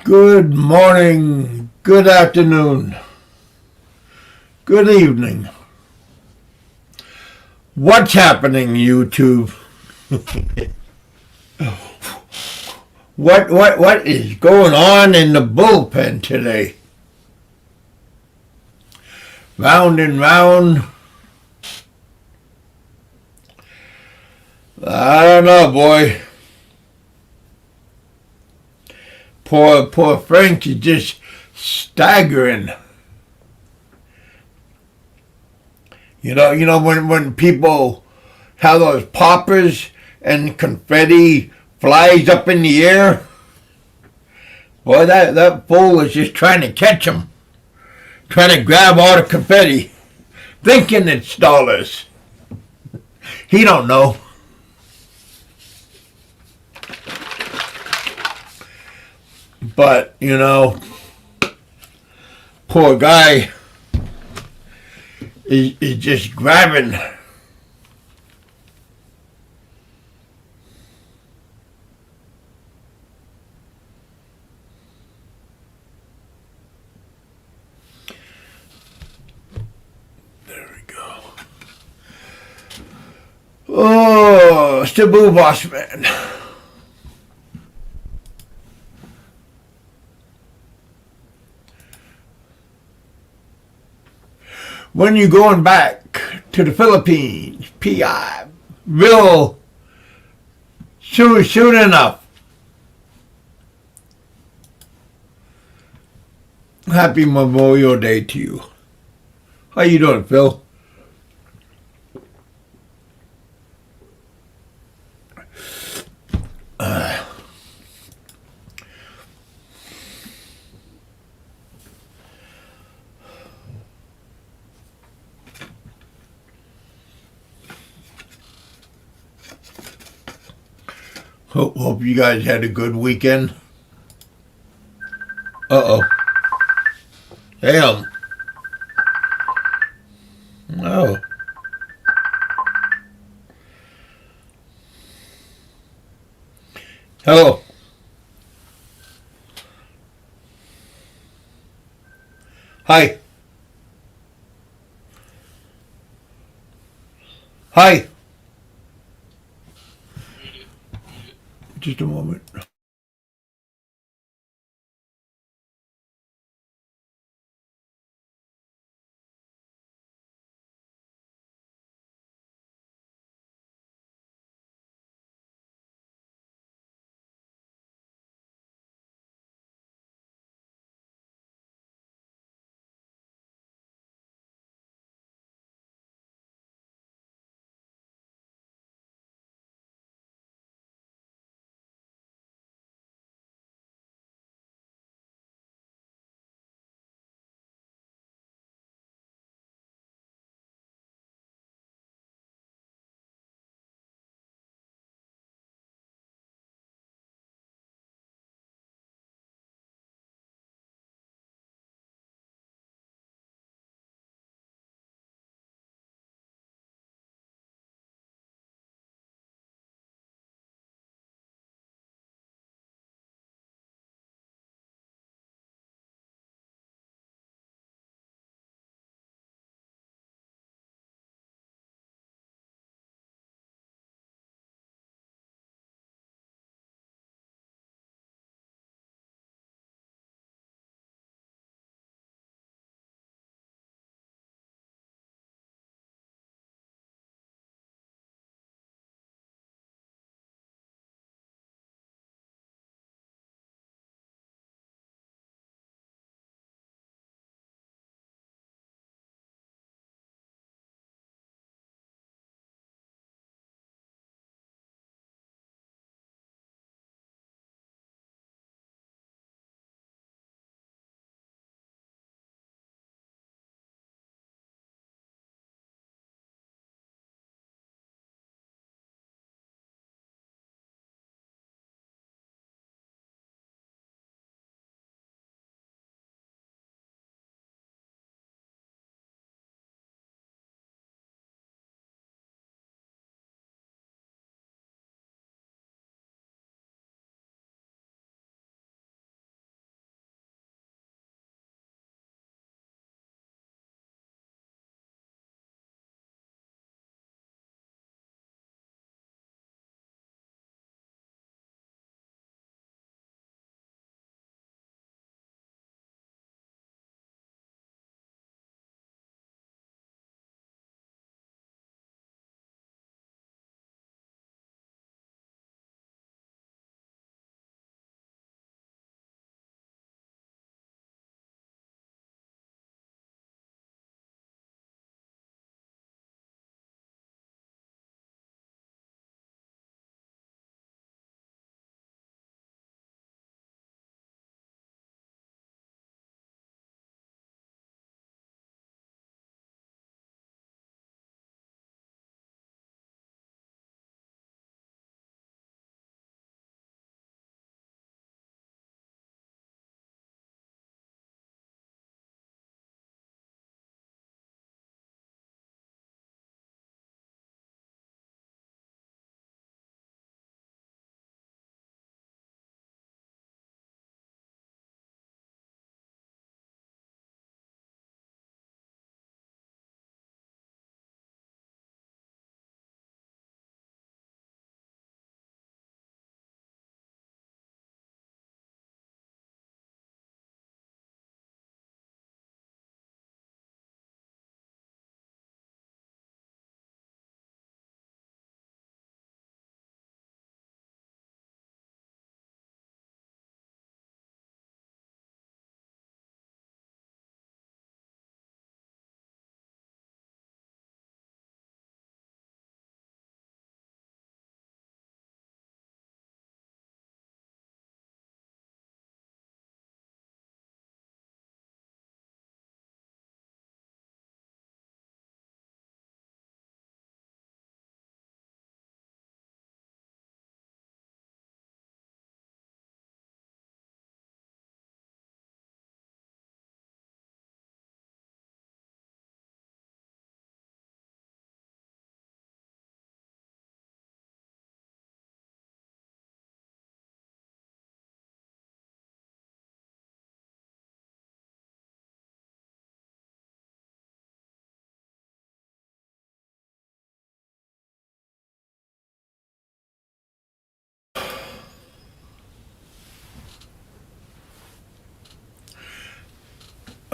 Good morning, good afternoon, good evening. What's happening, YouTube? What is going on in the bullpen today? Round and round. I don't know, boy. Poor Frank is just staggering. You know when people have those poppers and confetti flies up in the air? Boy, that fool is just trying to catch them. Trying to grab all the confetti. Thinking it's dollars. He don't know. But, poor guy is just grabbing. There we go. Oh, Cebu boss man. When you going back to the Philippines, PI, real soon enough. Happy Memorial Day to you. How you doing, Phil? Hope you guys had a good weekend. Uh-oh. Damn. Oh. Hello. Hi. Hi. Just a moment.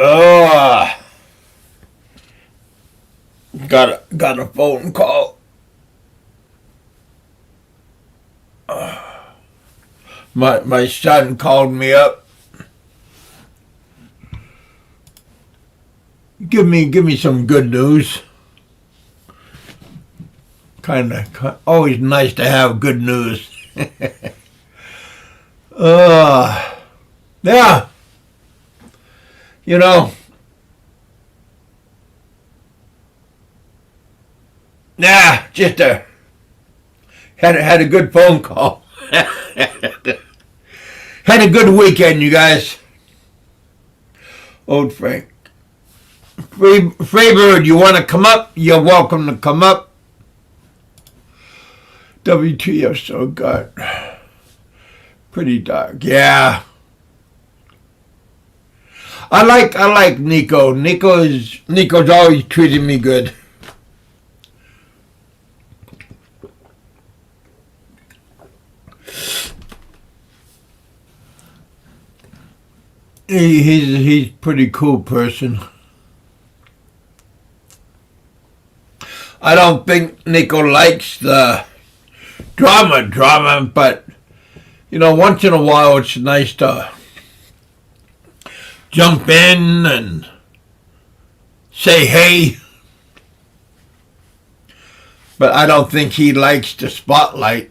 Oh, got a phone call. My son called me up. Give me some good news. Always nice to have good news. Yeah. You know. Nah, just had a good phone call. Had a good weekend, you guys. Old Frank. Freebird, you want to come up? You're welcome to come up. WTF, so God. Pretty dark. Yeah. I like Nico. Nico's always treated me good. He's a pretty cool person. I don't think Nico likes the drama, but once in a while it's nice to jump in and say hey. But I don't think he likes the spotlight.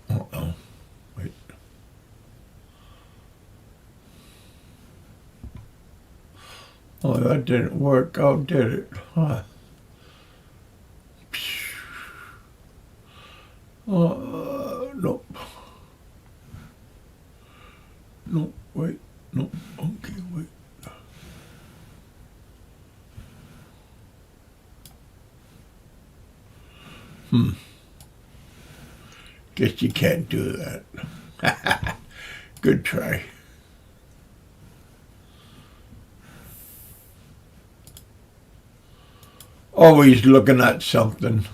Uh-oh. Wait. Oh, that didn't work out, did it? Huh. Nope. Nope, wait. Nope. Okay, wait. Guess you can't do that. Good try. Always looking at something.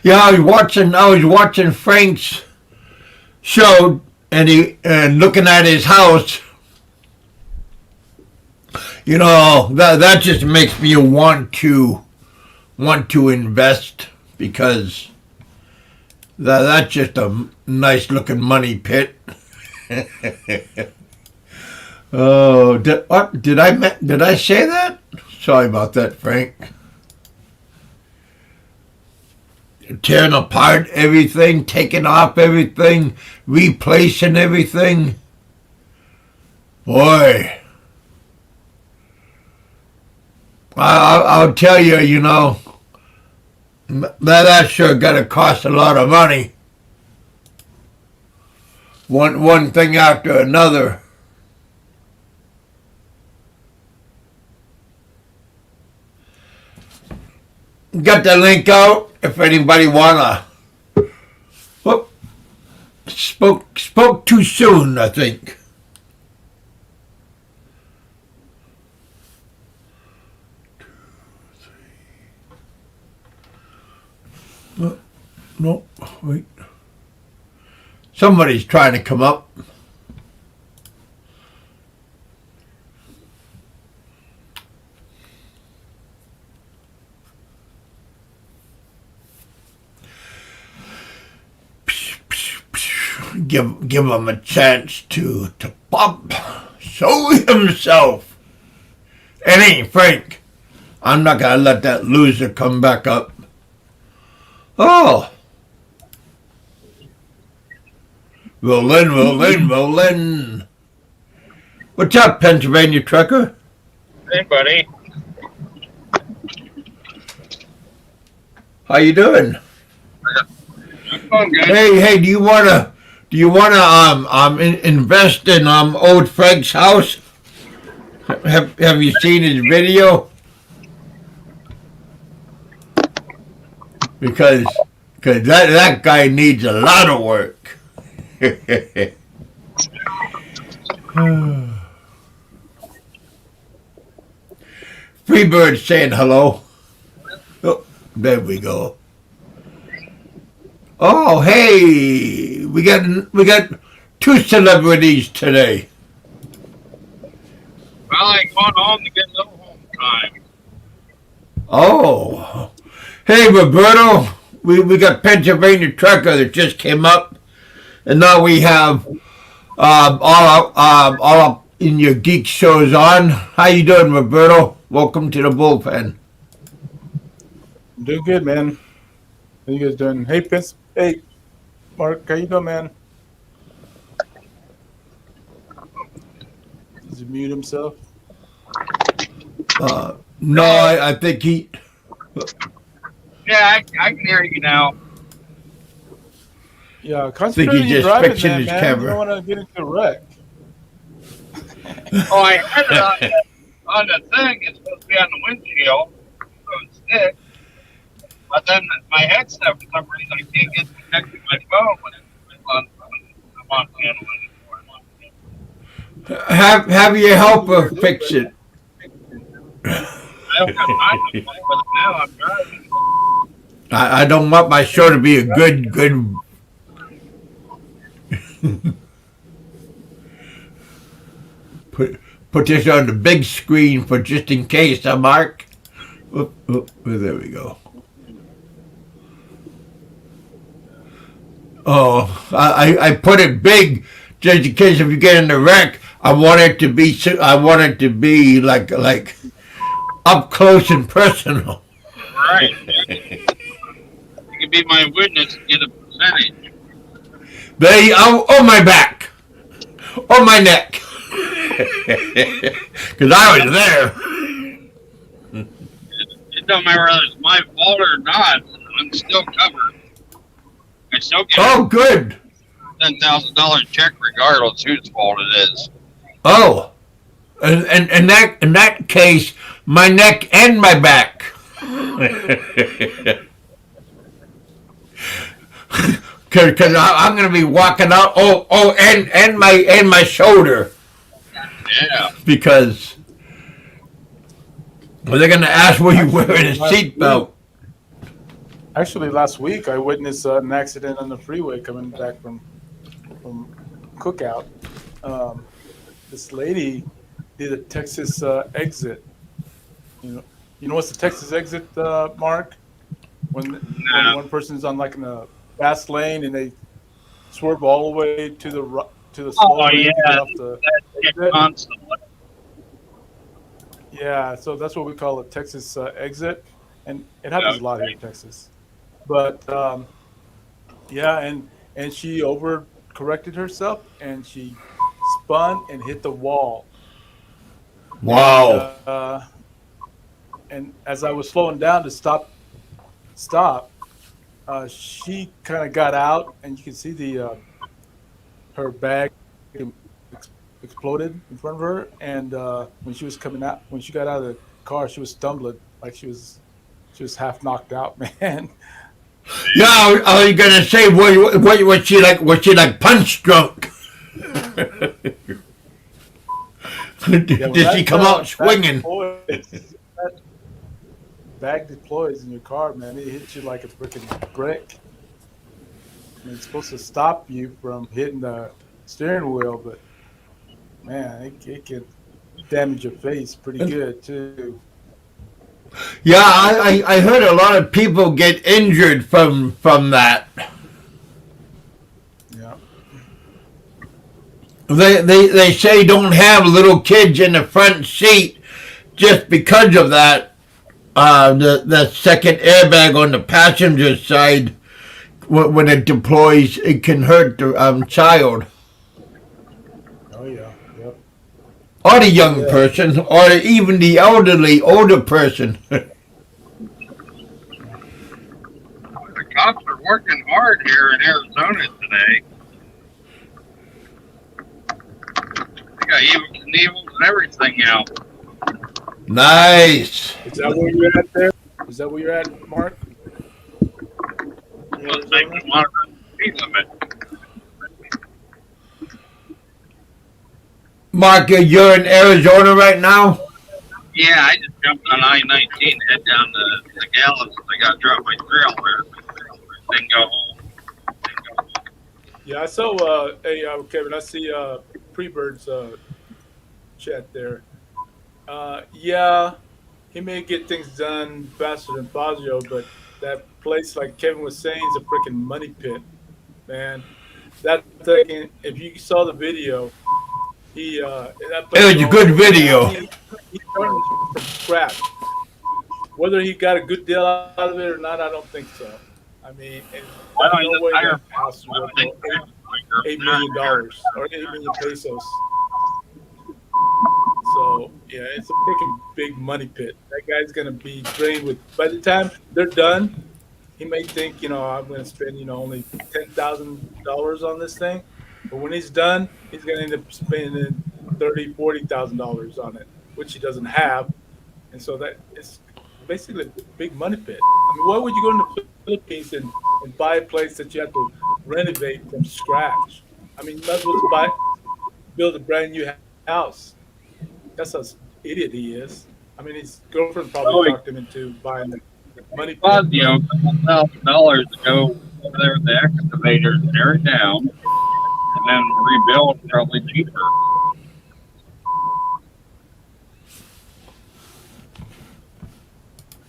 Yeah, I was watching Frank's show and looking at his house. That just makes me want to invest, because that's just a nice looking money pit. Oh, did I say that? Sorry about that, Frank. Tearing apart everything, taking off everything, replacing everything. Boy, I'll tell you, that sure gotta cost a lot of money. One thing after another. Got the link out if anybody wanna. Whoop. Spoke too soon, I think. No, wait. Somebody's trying to come up. give him a chance to pop, show himself. It ain't Frank. I'm not gonna let that loser come back up. Oh. Rolling. What's up, Pennsylvania trucker? Hey, buddy. How you doing? I'm doing good. Hey, do you wanna invest in old Frank's house? Have you seen his video? Because that guy needs a lot of work. Freebird saying hello. Oh, there we go. Oh, hey, we got 2 celebrities today. Well, I ain't going home to get a little home time. Oh, hey, Roberto, we got Pennsylvania trucker that just came up, and now we have all up in your geek shows on. How you doing, Roberto? Welcome to the bullpen. I'm doing good, man. How you guys doing? Hey, Vince. Hey, Mark. How you doing, man? Does he mute himself? No, I think he. Yeah, I can hear you now. Yeah, I think concentrate he's on your just driving, fixing man. his You camera. don't want to get into a wreck. Oh, I had it on the thing. It's supposed to be on the windshield, so it's thick. But then my headset, for some reason, I can't get connected to my phone when it's on. I'm on channel anymore. Have your helper fix it. I don't have time to play with it now. I'm driving. I don't want my show to be a good. Put this on the big screen for just in case, huh, Mark? There we go. Oh, I put it big just in case if you get in the wreck. I want it to be like up close and personal. Right. You can be my witness and get a percentage. Oh my back, oh my neck, because I was there. It don't matter whether it's my fault or not. I'm still covered. I still get Oh, good. $10,000 check regardless whose fault it is. Oh, and in that case, my neck and my back. Because I'm going to be walking out. Oh, and my shoulder. Yeah. Because they're going to ask were you wearing a seatbelt. Actually, last week I witnessed an accident on the freeway coming back from Cookout. This lady did a Texas exit. You know what's the Texas exit, Mark? When one person's on like in a fast lane and they swerve all the way to the slow lane to get off the exit. Constantly. Yeah, so that's what we call a Texas exit, and it happens a lot here in Texas. But yeah, and she overcorrected herself and she spun and hit the wall. Wow. And as I was slowing down to stop, she kind of got out, and you can see her bag exploded in front of her. And when she got out of the car, she was stumbling like she was half knocked out, man. Yeah, I was gonna say, what she like? Was she like punch drunk? Did she come out swinging? Bag deploys in your car, man. It hits you like a freaking brick. I mean, it's supposed to stop you from hitting the steering wheel, but man, it can damage your face pretty good too. Yeah, I heard a lot of people get injured from that. Yeah. They say don't have little kids in the front seat just because of that. The second airbag on the passenger side, when it deploys, it can hurt the child Oh yeah. Yep. or the young Yeah. person or even the elderly older person. The cops are working hard here in Arizona today. They got evil Knievels and everything out. Nice. Is that where you're at there? Is that where you're at, Mark? Well, they can monitor the speed limit. Mark, you're in Arizona right now? Yeah, I just jumped on I-19 to head down to Gallup. I got dropped my trailer. Then go home. Yeah, I saw. Hey, Kevin, I see Prebird's chat there. Yeah, he may get things done faster than Fazio, but that place, like Kevin was saying, is a freaking money pit, man. That thing. If you saw the video, that place It was a good video. I mean, he started from scratch. Whether he got a good deal out of it or not, I don't think so. I mean, and Why there's don't no you way just hire that house is worth $8 million or $8 million pesos. So yeah, it's a freaking big money pit. That guy's gonna be drained with. By the time they're done, he may think, I'm gonna spend, only $10,000 on this thing, but when he's done, he's gonna end up spending $30,000-$40,000 on it, which he doesn't have, and so that it's basically a big money pit. I mean, why would you go into the Philippines and buy a place that you have to renovate from scratch? I mean, you might as well build a brand new house. That's how idiot he is. I mean, his girlfriend probably talked him into buying the money pit. Fazio, a couple $1,000 to go over there with the excavator, tear it down, and then rebuild probably cheaper.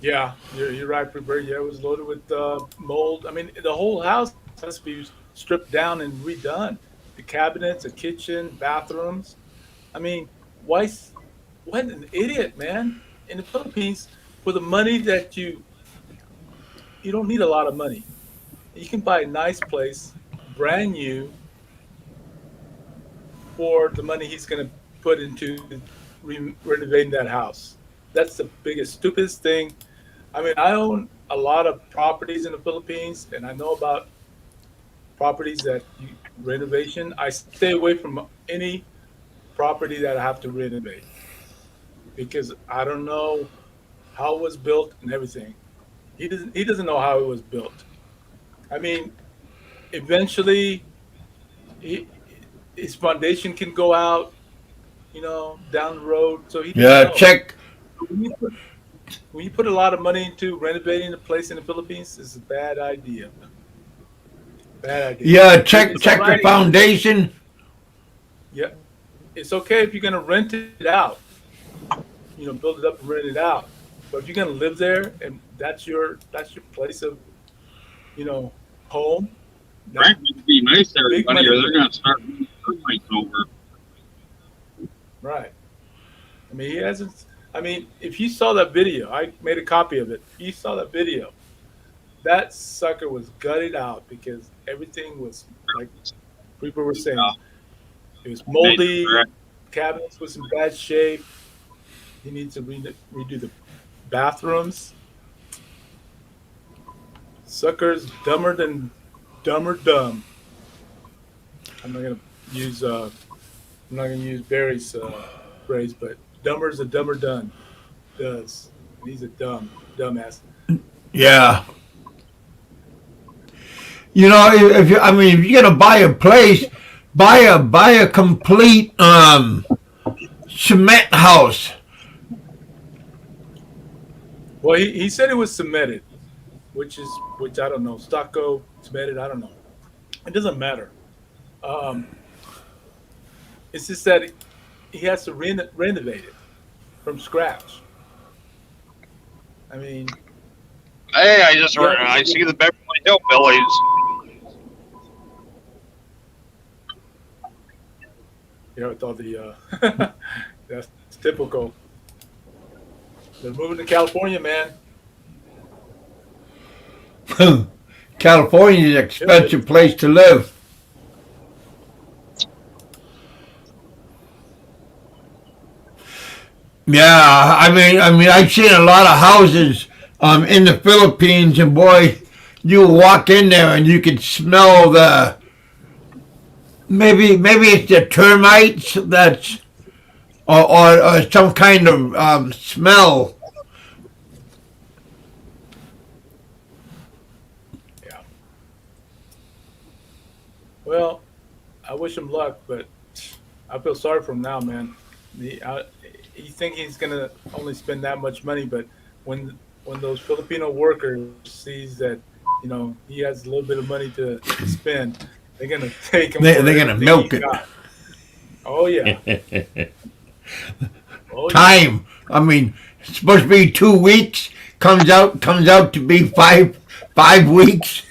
Yeah, you're right, Bert. Yeah, it was loaded with mold. I mean, the whole house has to be stripped down and redone. The cabinets, the kitchen, bathrooms. I mean, what an idiot, man! In the Philippines, for the money that you don't need a lot of money. You can buy a nice place, brand new, for the money he's going to put into renovating that house. That's the biggest, stupidest thing. I mean, I own a lot of properties in the Philippines, and I know about properties that renovation. I stay away from any property that I have to renovate because I don't know how it was built and everything. He doesn't know how it was built. I mean, eventually, he, his foundation can go out, down the road. So he doesn't Yeah, know. check. When you put a lot of money into renovating a place in the Philippines, it's a bad idea. Bad idea. Yeah, check It's check all the right. foundation. Yeah, it's okay if you're gonna rent it out. Build it up and rent it out. But if you're gonna live there and that's your place of, home, that's Rent would be nice to big everybody, money. or they're going to start moving termites over. Right. I mean, he hasn't. I mean, if you saw that video, I made a copy of it. If you saw that video, that sucker was gutted out because everything was like people were saying. It was moldy. Cabinets was in bad shape. He needs to redo the bathrooms. Sucker's dumber than dumber dumb. I'm not gonna use Barry's phrase, but dumber's a dumber done. Does. He's a dumbass. Yeah. If you're gonna buy a place, buy a complete cement house. Well, he said it was cemented, which I don't know. Stucco, cemented, I don't know. It doesn't matter. It's just that he has to renovate it from scratch. I mean, Hey, I see the Beverly Hillbillies. with all the that's typical. They're moving to California, man. California's an expensive place to live. Yeah, I mean, I've seen a lot of houses in the Philippines, and boy, you walk in there and you can smell the maybe it's the termites that's or some kind of smell. Yeah. Well, I wish him luck, but I feel sorry for him now, man. You think he's gonna only spend that much money, but when those Filipino workers sees that, he has a little bit of money to spend, they're gonna take him for They're gonna everything milk he's it. got. Oh yeah. Oh yeah. Time. I mean, it's supposed to be 2 weeks. Comes out to be five weeks.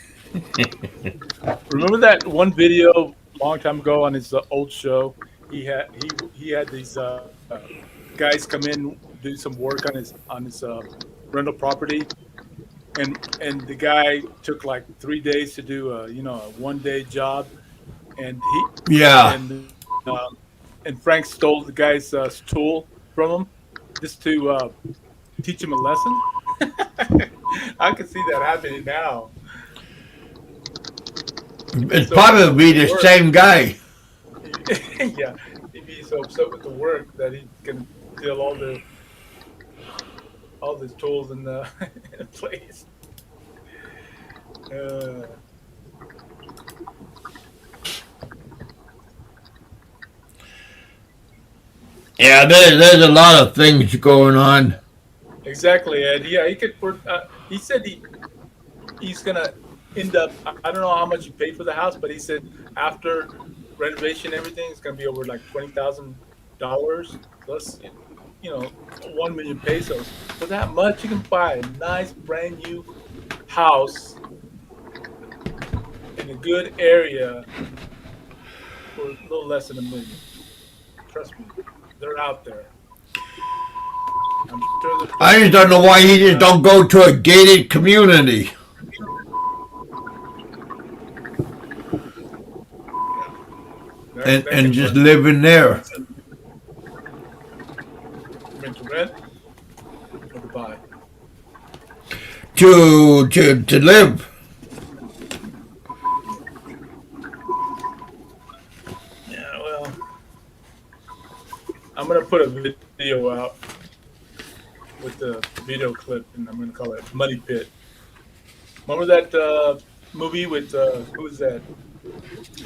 Remember that one video a long time ago on his old show? He had these guys come in, do some work on his rental property, and the guy took like 3 days to do a 1 day job, and Yeah. and Frank stole the guy's tool from him just to teach him a lesson. I can see that happening now. It's So probably the work. same guy. Yeah, he'd be so upset with the work that he can steal all his tools in the in a place. Uh, Yeah, there's a lot of things going on. exactly, Ed. Yeah, he could. He said he's gonna end up. I don't know how much he paid for the house, but he said after renovation, and everything, it's gonna be over like $20,000 plus, 1 million pesos. For that much, you can buy a nice brand new house in a good area for a little less than 1 million. Trust me, they're out there. I'm sure they're I just don't know why he just don't go to a gated community and just live in there. rent to rent or to buy. To live. Yeah, well, I'm gonna put a video out with the video clip, and I'm gonna call it Money Pit. Remember that movie with who was that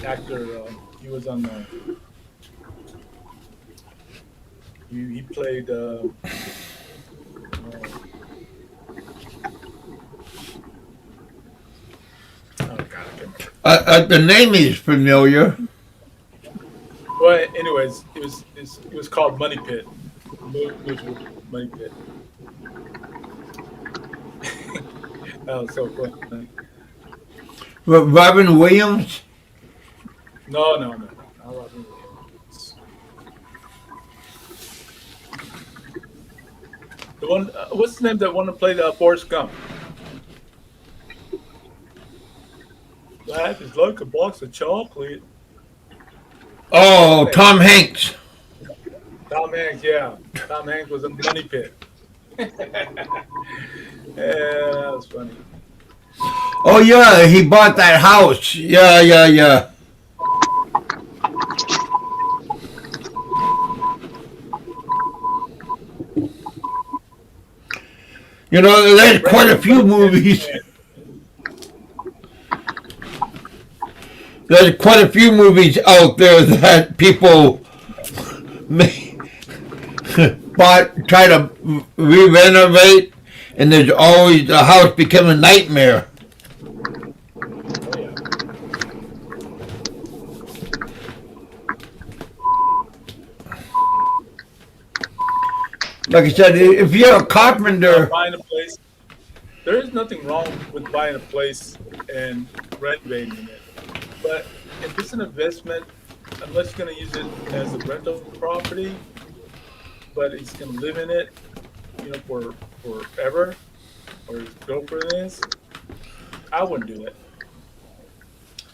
actor? He was on the. He played. Oh God, I can't remember. The name is familiar. Well, anyways, it was called Money Pit. The movie was Money Pit. That was so funny. Robin Williams. No, not Robin Williams. The one, what's the name that one to play the Forrest Gump? Life is like a box of chocolate. Oh, Tom Hanks. Tom Hanks, yeah. Tom Hanks was in Money Pit. Yeah, that was funny. Oh yeah, he bought that house. Yeah. There's quite a few movies. There's quite a few movies out there that people try to re-renovate, and there's always the house become a nightmare. Oh, yeah. Like I said, if you're a carpenter, Buying a place, there is nothing wrong with buying a place and renovating it. But if it's an investment, unless you're going to use it as a rental property, but he's going to live in it, for forever, or his girlfriend is, I wouldn't do that.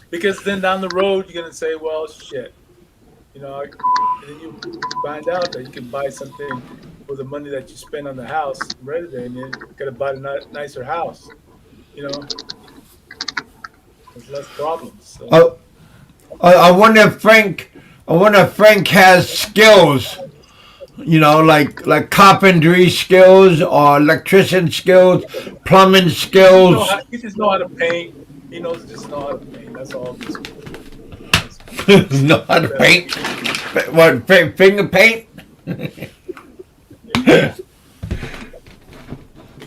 Because then down the road, you're going to say, well, shit. And then you find out that you can buy something with the money that you spend on the house, renovating it, you got to buy a nicer house. There's less problems. So. I wonder if Frank has skills, like carpentry skills or electrician skills, plumbing skills. He just know how to paint. He just know how to paint. That's all. Know how to paint? What, finger paint? You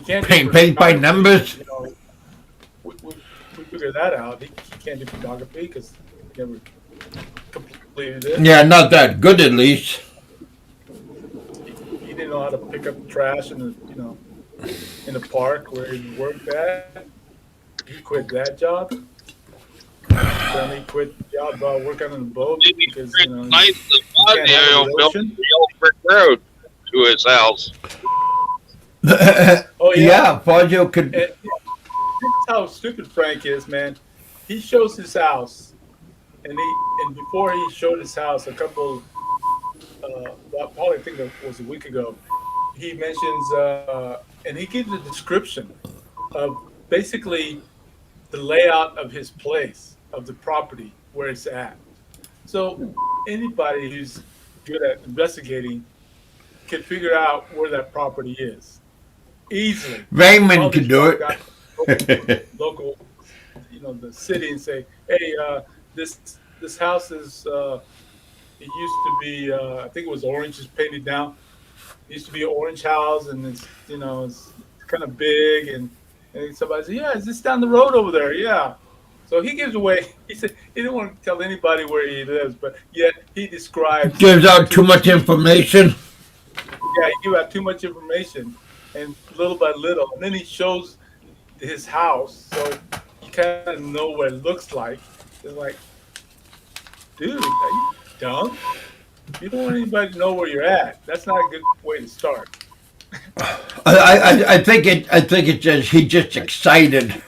can't paint by numbers? We figured that out. He can't do photography because he never completed it. Yeah, not that good at least. He didn't know how to pick up trash in the park where he worked at. He quit that job. Then he quit the job working on the boat because nice and built the old brick road to his house. Oh yeah, Fazio could. That's how stupid Frank is, man. He shows his house, and before he showed his house, a couple, probably I think it was a week ago, he mentions and he gives a description of basically the layout of his place, of the property where it's at. So anybody who's good at investigating can figure out where that property is easily. Raymond could do it. Local, the city, and say, hey, this house is. It used to be. I think it was orange, just painted down. It used to be an orange house, and it's it's kind of big, and somebody said, yeah, is this down the road over there? Yeah. So he gives away. He said he didn't want to tell anybody where he lives, but yet he describes. Gives out too much information. Yeah, he gives out too much information, and little by little, and then he shows his house, so you kind of know what it looks like. It's like, dude, are you dumb? You don't want anybody to know where you're at. That's not a good way to start. I think it's just he's just excited.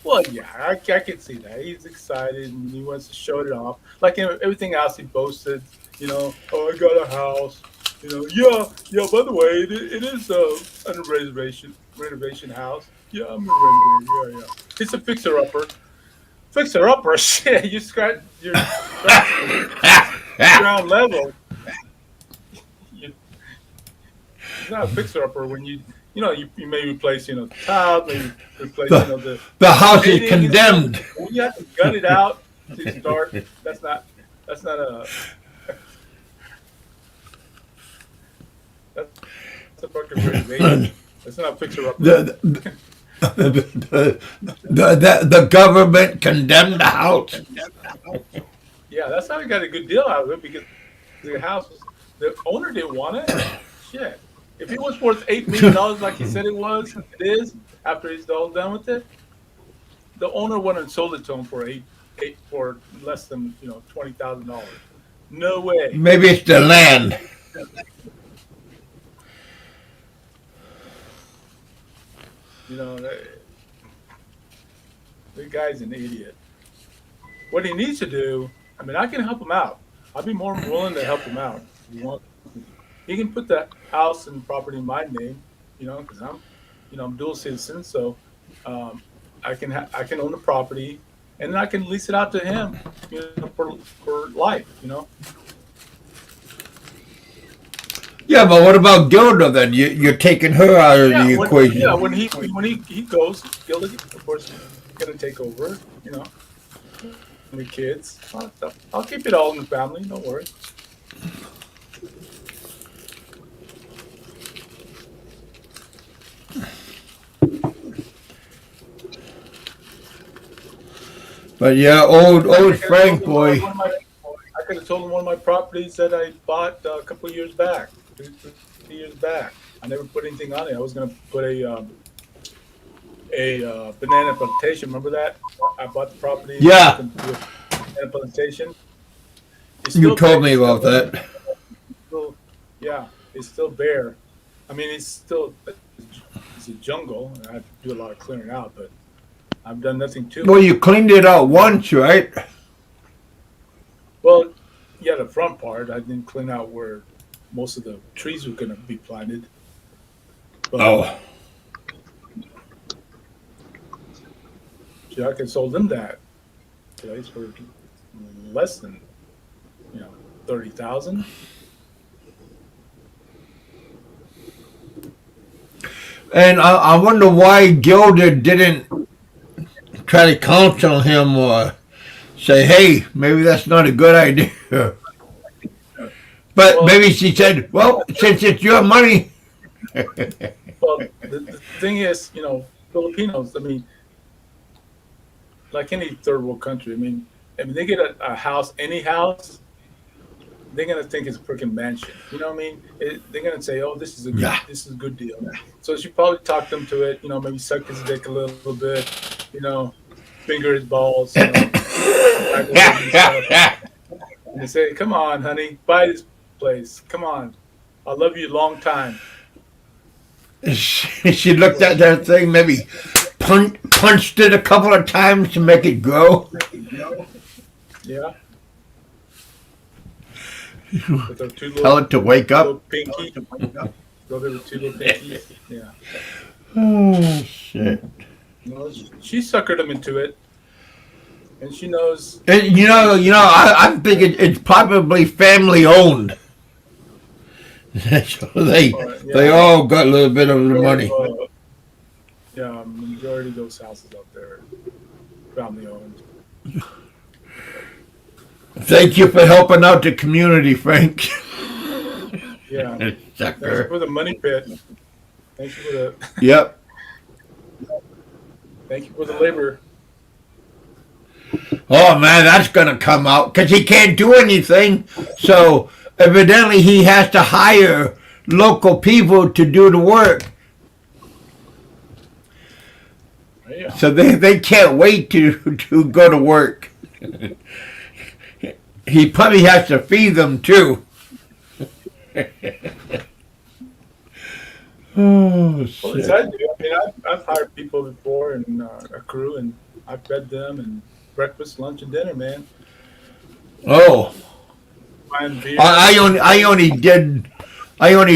Well, yeah, I can see that. He's excited and he wants to show it off. Like everything else he boasted, oh, I got a house. Yeah, by the way, it is a renovation house. Yeah, I'm renovating. Yeah. It's a fixer-upper. Fixer-upper? Shit, you scratch your ground level. It's not a fixer-upper when you may replace, tile, maybe replace, the house is condemned. When you have to gut it out to start, that's not a fucking renovation. It's not a fixer-upper. The government condemned the house. Yeah, that's how he got a good deal out of it because the owner didn't want it. Shit. If it was worth $8 million like he said it is, after he's all done with it, the owner went and sold it to him for for less than $20,000. No way. Maybe it's the land. The guy's an idiot. What he needs to do, I can help him out. I'd be more willing to help him out if you want. He can put the house and property in my name, because I'm dual citizen, so I can own the property, and then I can lease it out to him, for life, Yeah, but what about Gilda then? You're taking her out of the equation. Yeah, when he goes, Gilda, of course, is gonna take over, and the kids. I'll keep it all in the family. Don't worry. But yeah, old Frank boy. I could have told him one of my properties that I bought a couple of years back, 3 years back. I never put anything on it. I was going to put a banana plantation. Remember that? I bought the property. Yeah. Banana plantation. It's You still told me there. about that. Still, yeah, it's still bare. I mean, it's a jungle, and I have to do a lot of clearing out, but I've done nothing to Well, it. you cleaned it out once, right? Well, yeah, the front part I didn't clean out where most of the trees were going to be planted, but Oh, I could sold them that place for less than 30,000. and I wonder why Gilda didn't try to counsel him or say, "Hey, maybe that's not a good idea." But Well, maybe she said, "Well, since it's your money." well, the thing is, Filipinos. I mean, like any third world country. I mean, they get a house, any house, they're gonna think it's a freaking mansion. You know what I mean? They're gonna say, "Oh, Yeah. this is a good deal." So she probably talked them to it. Maybe suck his dick a little bit. You know, finger his balls. Back with him and stuff. And they say, "Come on, honey, buy this place. Come on, I love you a long time." She looked at that thing, maybe punched it a couple of times to make it grow. Yeah. With their Tell it to wake little up. pinky. Go there with two little pinkies. Yeah. Oh shit! She suckered him into it, and she knows. And, I'm thinking it's probably family owned. So they all got a little bit of the money. Yeah, majority of those houses out there are family owned. Thank you for helping out the community, Frank. Yeah. Thank you Sucker. for the money pit. Thank you for the Yep. thank you for the labor. Oh man, that's gonna come out because he can't do anything. So evidently he has to hire local people to do the work. Yeah. So they can't wait to go to work. He probably has to feed them too. Oh shit. Well, as I do. I mean, I've hired people before and a crew, and I've fed them and breakfast, lunch, and dinner, man. Oh, Buying beer. I only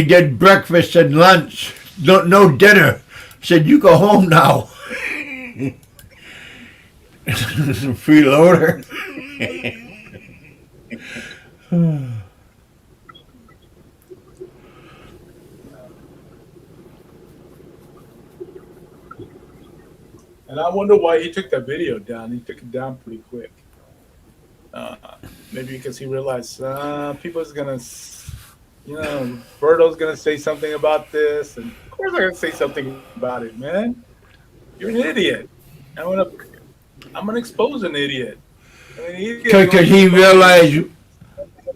did breakfast and lunch. No dinner. Said you go home now. Freeloader. And I wonder why he took that video down. He took it down pretty quick. Maybe because he realized people's gonna, Berto's gonna say something about this, and of course I'm gonna say something about it, man. You're an idiot. I'm gonna expose an idiot. I mean, Because he realized.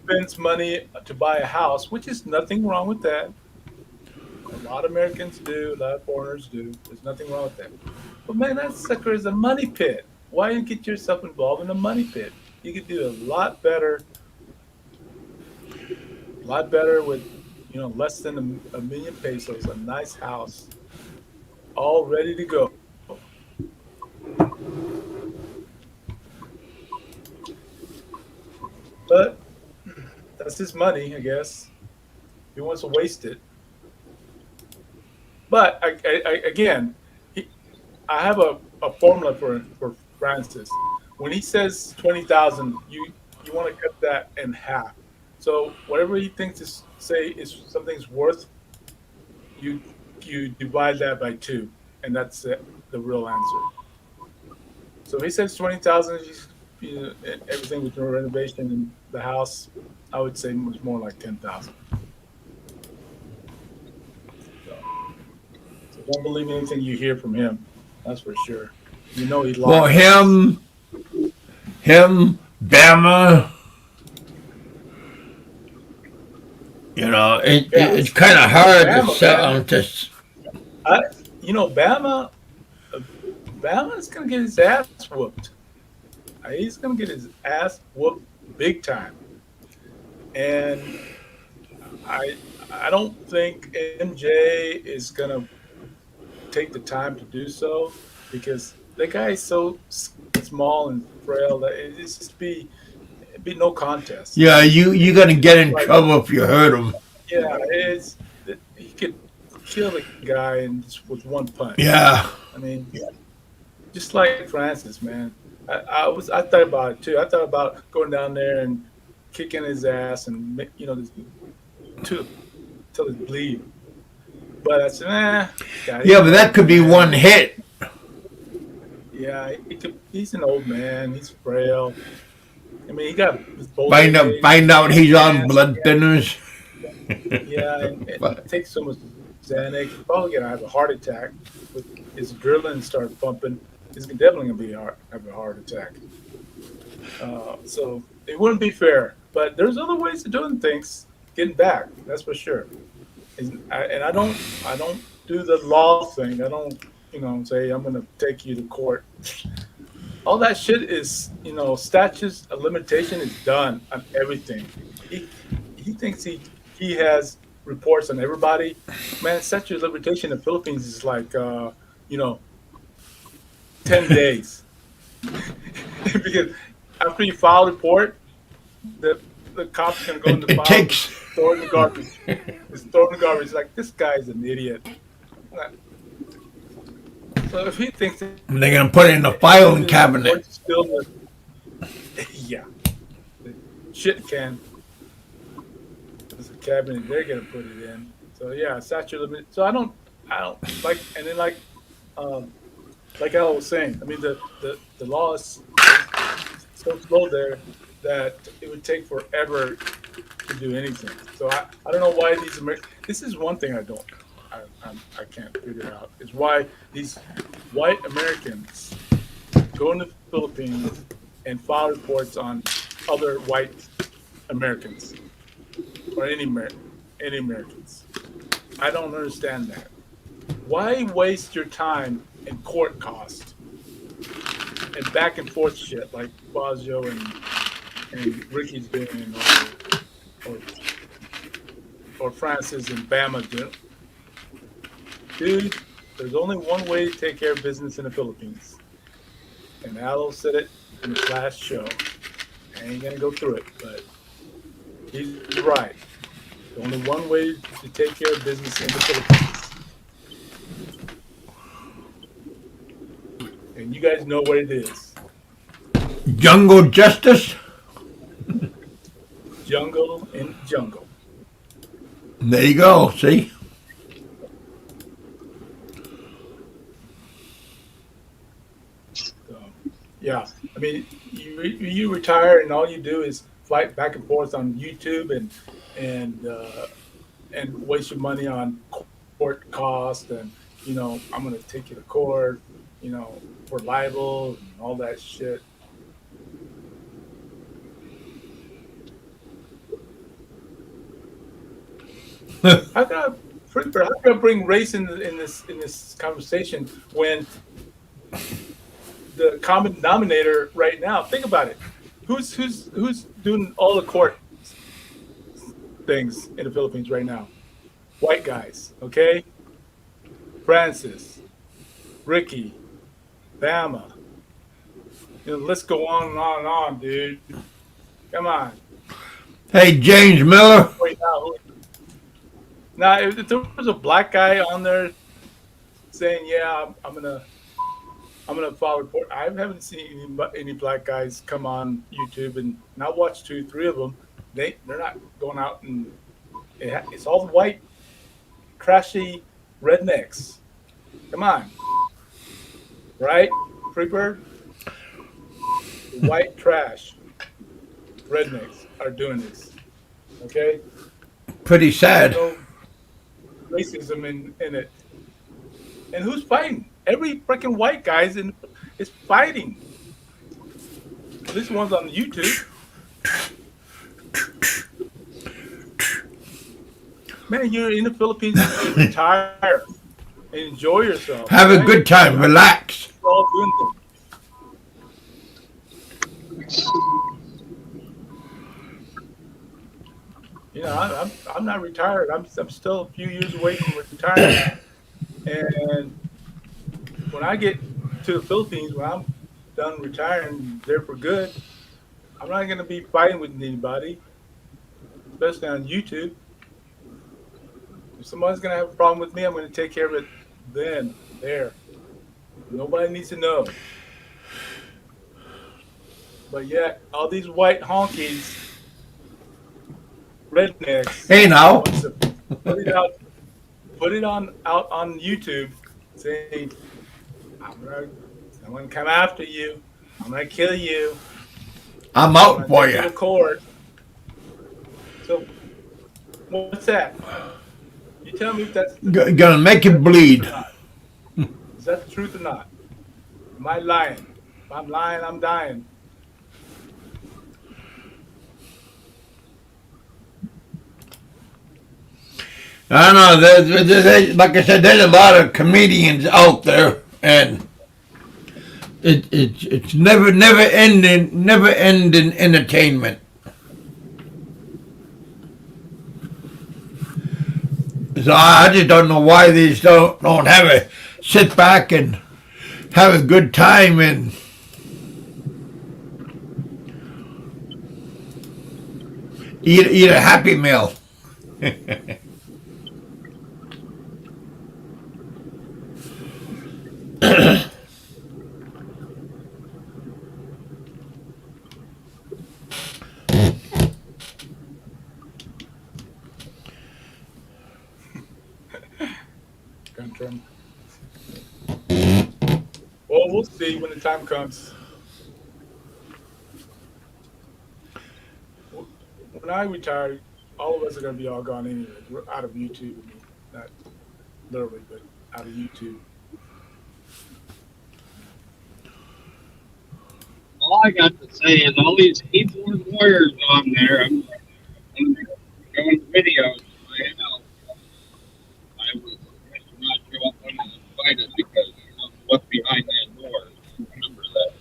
spends money to buy a house, which is nothing wrong with that. A lot of Americans do, a lot of foreigners do. There's nothing wrong with that. But man, that sucker is a money pit. Why you get yourself involved in a money pit? You could do a lot better with, less than a million pesos, a nice house, all ready to go. But that's his money, I guess. He wants to waste it. But again, I have a formula for Francis. When he says 20,000, you want to cut that in half. So whatever he thinks is something's worth, you divide that by 2, and that's it, the real answer. So if he says 20,000, everything with the renovation and the house, I would say it was more like 10,000. So don't believe anything you hear from him. That's for sure. He lies. Well, him, Bama. It's kind of hard to sell this. Bama's gonna get his ass whooped. He's gonna get his ass whooped big time. and I I don't think MJ is gonna take the time to do so because the guy is so small and frail that it's just be no contest. I Yeah, mean, you're gonna get just in like trouble if you hurt him. yeah, it's he could kill the guy in just with one punch. Yeah. I mean, just like Francis, man. I thought about it too. I thought about going down there and kicking his ass and just to till it bleed. But I said, God, he's Yeah, an but that old could be one man. hit. Yeah, he's an old man. He's frail. I mean, he got his both Find legs. He out can't he's on dance. He blood can't. thinners. Yeah, and But takes so much Xanax. He's probably gonna have a heart attack with his adrenaline start pumping. He's definitely gonna have a heart attack. So it wouldn't be fair. But there's other ways of doing things. Getting back, that's for sure. And I don't do the law thing. I don't say I'm gonna take you to court. All that shit is statutes of limitation is done on everything. He he thinks he has reports on everybody. Man, statute of limitation in the Philippines is like you know 10 days because after you file a report, the cops gonna go in the it file and takes. throw it in the garbage. Just throw it in the garbage. It's like this guy's an idiot. So if he thinks that They're gonna put it in the filing cabinet. still yeah, the shit can. There's a cabinet they're gonna put it in. So yeah, statute limit. So I don't like, and then um, like I was saying, I mean the law is so slow there that it would take forever to do anything. So I don't know why these this is one thing I can't figure out is why these white Americans go into the Philippines and file reports on other white Americans or any Americans. I don't understand that. Why waste your time in court cost and back and forth shit like Fazio and Ricky's doing or or Francis and Bama doing? Dude, there's only one way to take care of business in the Philippines. And Aloe said it in his last show. I ain't gonna go through it, but he's right. There's only one way to take care of business in the Philippines. And you guys know what it is. Jungle justice. Jungle in jungle. There you go. See. So, yeah, I mean, you retire and all you do is fight back and forth on YouTube and waste your money on court costs and I'm gonna take you to court, for libel and all that shit. How can I bring race in this conversation when the common denominator right now? Think about it. Who's doing all the court things in the Philippines right now? White guys, okay? Francis, Ricky, Bama. Let's go on and on and on, dude. Come on. Hey, James Miller. Wait, now, if there was a black guy on there saying, "Yeah, I'm gonna file a report," I haven't seen any black guys come on YouTube and not watch two, three of them. They're not going out and it's all the white, trashy rednecks. Come on, right, Freebird? The white trash rednecks are doing this. Okay, Pretty there's sad. no racism in it. And who's fighting? Every freaking white guy is fighting. At least one's on YouTube. Man, you're in the Philippines. You should retire and enjoy yourself. Have a Right? good time. Relax. We're all doing You know, I'm not retired. I'm still a few years away from retirement. And when I get to the Philippines, when I'm done retiring there for good, I'm not going to be fighting with anybody, especially on YouTube. If somebody's going to have a problem with me, I'm going to take care of it then, there. Nobody needs to know. But yet, all these white honkies, rednecks, Hey now. wants to put it on out on YouTube, saying, I'm gonna come after you. I'm gonna kill you. I'm I'm out gonna for take you you. to court. So what's that? You tell me if that's Gonna make you the truth bleed. or not. Is that the truth or not? Am I lying? If I'm lying, I'm dying. I don't know. Like I said, there's a lot of comedians out there, and it's never ending entertainment. So I just don't know why these don't have a sit back and have a good time and eat a Happy Meal. Well, we'll see when the time comes. When I retire, all of us are gonna be all gone anyway. We're out of YouTube. I mean, not literally, but out of YouTube. All I got to say is all these keyboard warriors on there. I'm doing videos. I was supposed to not show up uninvited because of what's behind that door. Remember that.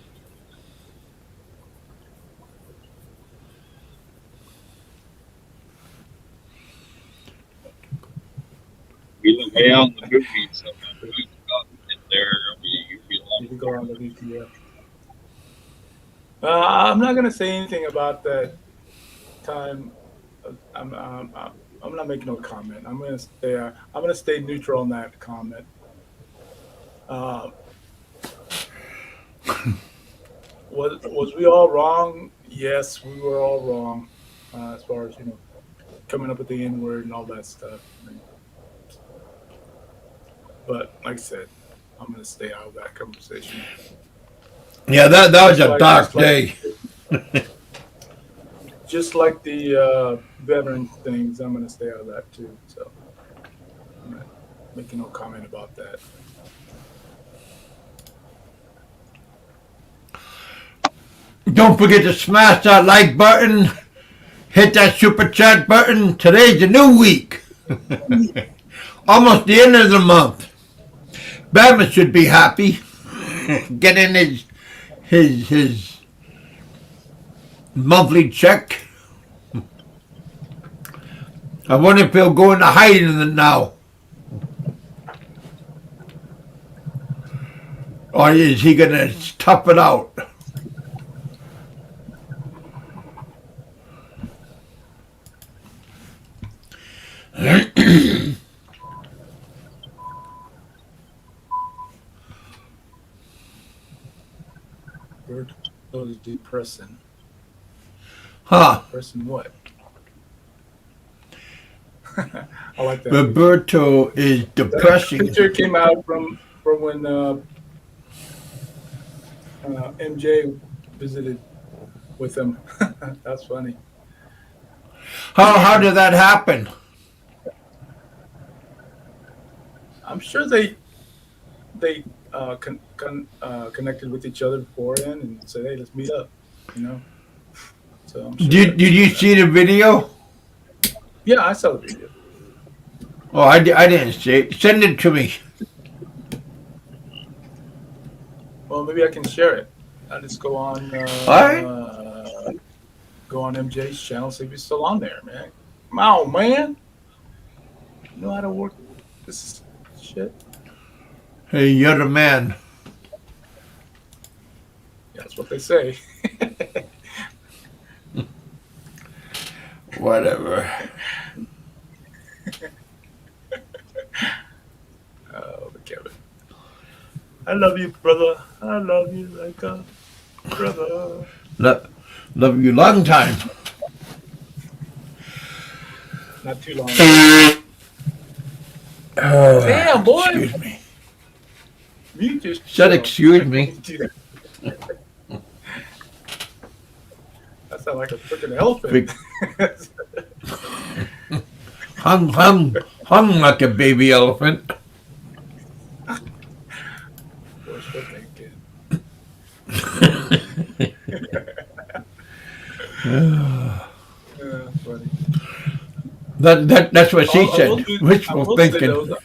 We live way out in the movies, so I'm not in there. You You can belong. go on the VTF. I'm not gonna say anything about that time. I'm not making no comment. I'm gonna stay. I'm gonna stay neutral on that comment. Uh, was we all wrong? Yes, we were all wrong. As far as coming up with the N word and all that stuff. I mean, but like I said, I'm gonna stay out of that conversation. Yeah, that was Just a like dark just like day. just like the veteran things, I'm gonna stay out of that too. So I'm not making no comment about that. Don't forget to smash that like button, hit that super chat button. Today's a new week. Almost the end of the month. Batman should be happy. Getting his monthly check. I wonder if he'll go into hiding now. Or is he going to tough it out? Word is depressing. Huh. Depressing what? I like that. Roberto is That depressing. picture came out from when MJ visited with him. That's funny. How did that happen? I'm sure they connected with each other beforehand and said, "Hey, let's meet up." You know. So I'm sure. Did you see the video? Yeah, I saw the video. Oh, I didn't see it. Send it to me. Well, maybe I can share it. I'll just go on All right. go on MJ's channel, see if he's still on there, man. Come on, man. You know how to work this shit? Hey, you're the man. Yeah, that's what they say. Whatever. Oh, Kevin. I love you, brother. I love you like a brother. Lo- Love you long time. Not too long ago. Damn, boy. Excuse me. You just Said excuse me. That sounds like a freaking elephant. Big- hung like a baby elephant. Boy, shit, that kid. Funny. That's what she I will said. do- I Wishful will say, thinking. though,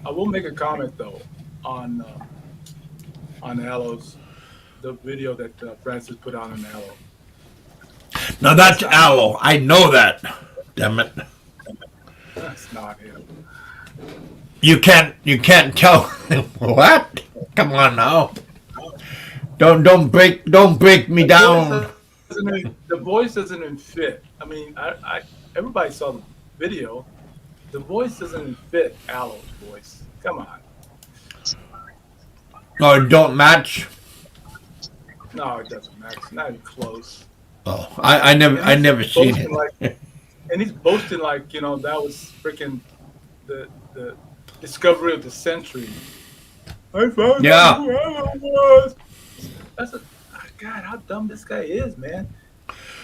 I will make a comment though on Aloe's the video that Francis put on Aloe. Now that's Aloe. I know that. Damn it. That's not him. You can't tell. What? Come on now. Don't break me down. The voice doesn't even fit. I mean, I everybody saw the video. The voice doesn't even fit Aloe's voice. Come on. No, it don't match. No, it doesn't match. Not even close. Oh, I never seen Boasting it. like, and he's boasting like, you know, that was freaking the discovery of the century. I found Yeah. out who Aloe was. That's a God, how dumb this guy is, man.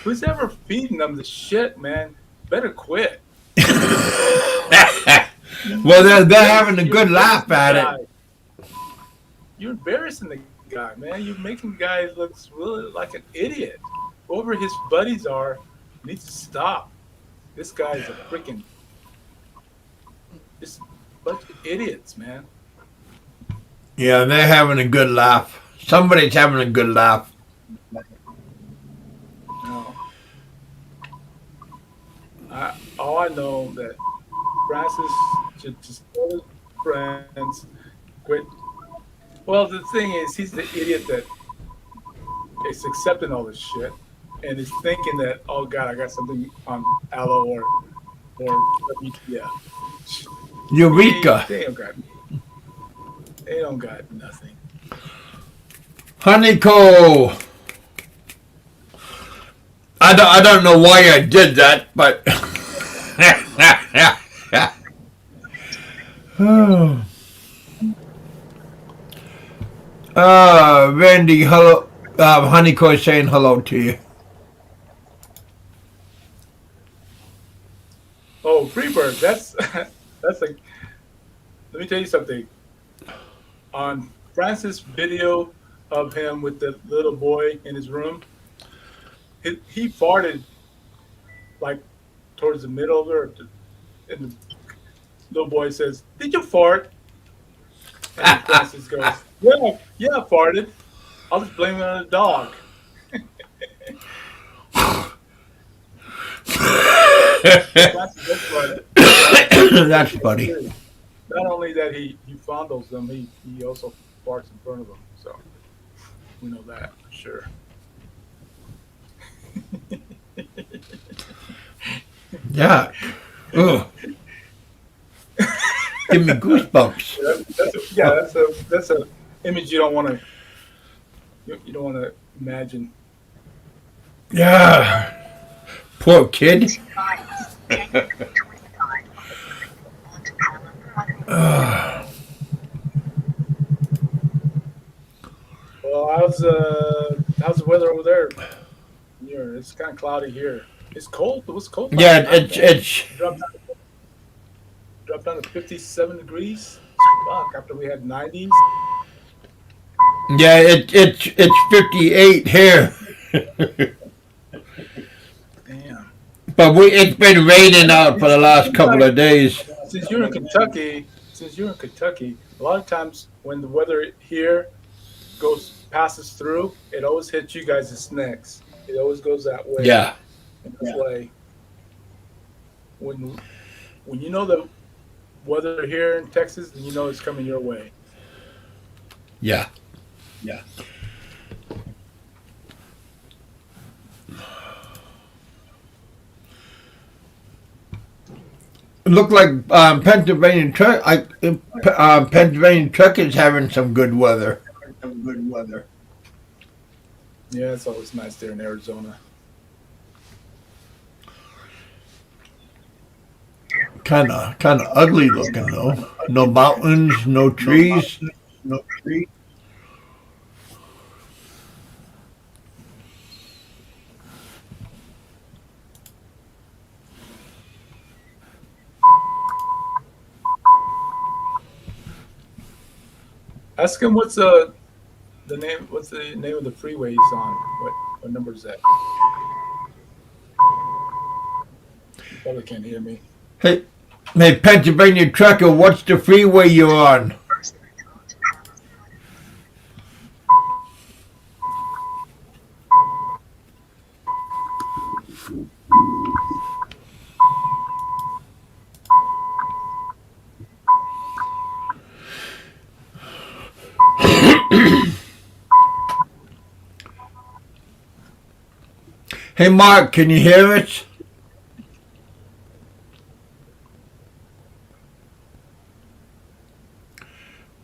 Who's ever feeding them the shit, man? Better quit. Well, they're having a good laugh at it. You're embarrassing the guy, man. You're making the guy look really like an idiot. Whoever his buddies are needs to stop. This guy's a freaking just a bunch of idiots, man. Yeah, they're having a good laugh. Somebody's having a good laugh. No. All I know that Francis should just tell his friends quit. Well, the thing is, he's the idiot that is accepting all this shit and is thinking that, oh God, I got something on Aloe or WTF. Eureka. They don't got nothing. Honeyco. I don't know why I did that, but Randy, hello. Honeyco is saying hello to you. Oh, Freebird, that's like. Let me tell you something. On Francis' video of him with the little boy in his room, he farted like towards the middle there, and the little boy says, "Did you fart?" And Francis goes, "Yeah, I farted. I'll just blame it on the dog." That's funny. Not only that he fondles them, he also farts in front of them. So we know that for sure. Yeah. Ugh. Give me goosebumps. That's a image you don't want to imagine. Yeah. Poor kid. Well, how's the weather over there? Here, it's kind of cloudy here. It's cold. It was cold. Yeah, it's dropped down to 57 degrees. Fuck, after we had 90s. yeah, it's 58 here. Damn. But it's been raining out for the last couple of days. Since you're in Kentucky, a lot of times when the weather here passes through, it always hits you guys' necks. It always goes that way. Yeah. This way. when you know the weather here in Texas, then you know it's coming your way. Yeah. It looked like Pennsylvania truck is having some good weather. Yeah, it's always nice there in Arizona. Kind of ugly looking though. No mountains, no trees. Ask him the name. What's the name of the freeway he's on? What number is that? You probably can't hear me. Hey, Pennsylvania trucker, what's the freeway you're on? Hey, Mark, can you hear us?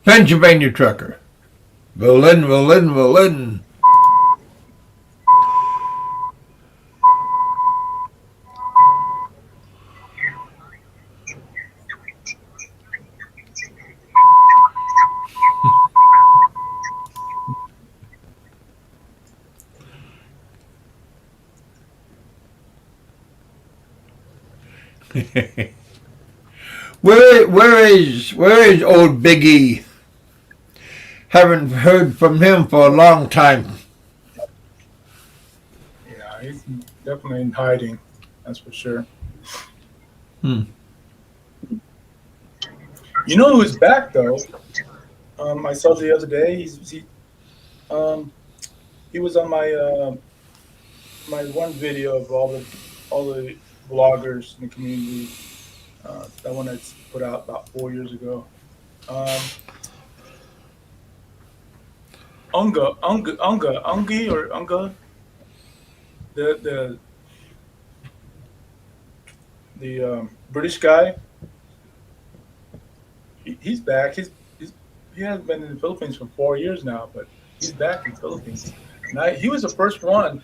Pennsylvania trucker. Berlin. Where is old Biggie? Haven't heard from him for a long time. Yeah, he's definitely in hiding. That's for sure. Hmm. You know who's back though? I saw the other day. He was on my one video of all the bloggers in the community. That one I put out about 4 years ago. Ungi or Unga, the British guy. He's back. He hasn't been in the Philippines for 4 years now, but he's back in the Philippines. And he was the first one.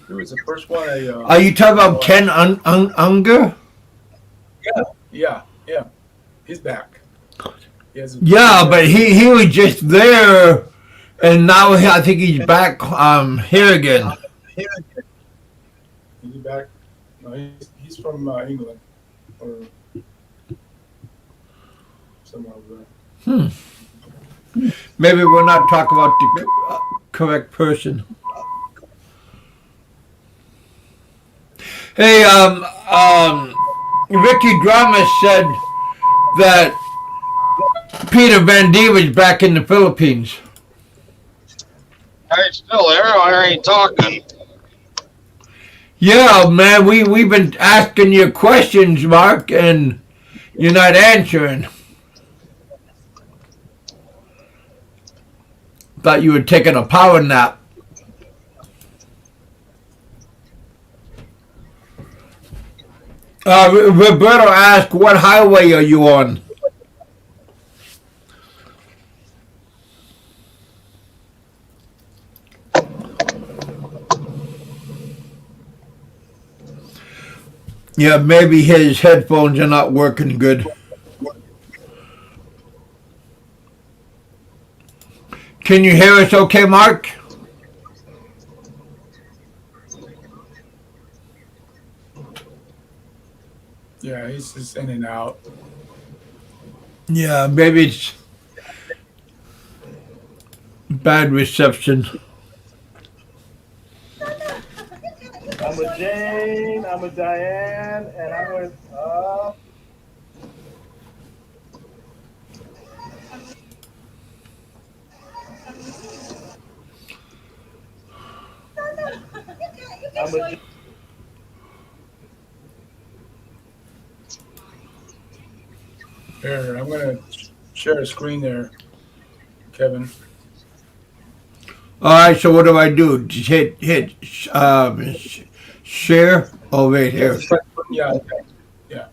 He was the first one. Are you talking about Ken Unger? Yeah. He's back. Yeah, but he was just there, and now I think he's back here again. Is he back? No, he's from England or somewhere over there. Maybe we're not talking about the correct person. Hey, Ricky Drama said that Peter Van D was back in the Philippines. Hey, still there? I ain't talking. Yeah, man, we've been asking you questions, Mark, and you're not answering. Thought you were taking a power nap. Roberto asked, what highway are you on? Yeah, maybe his headphones are not working good. Can you hear us okay, Mark? Yeah, he's just in and out. Yeah, maybe it's bad reception. I'm with Jane, I'm with Diane, and I'm with I'm with Here, I'm gonna share a screen there, Kevin. All right, so what do I do? Just hit share. Oh, wait Yeah, here. just like, yeah, yeah.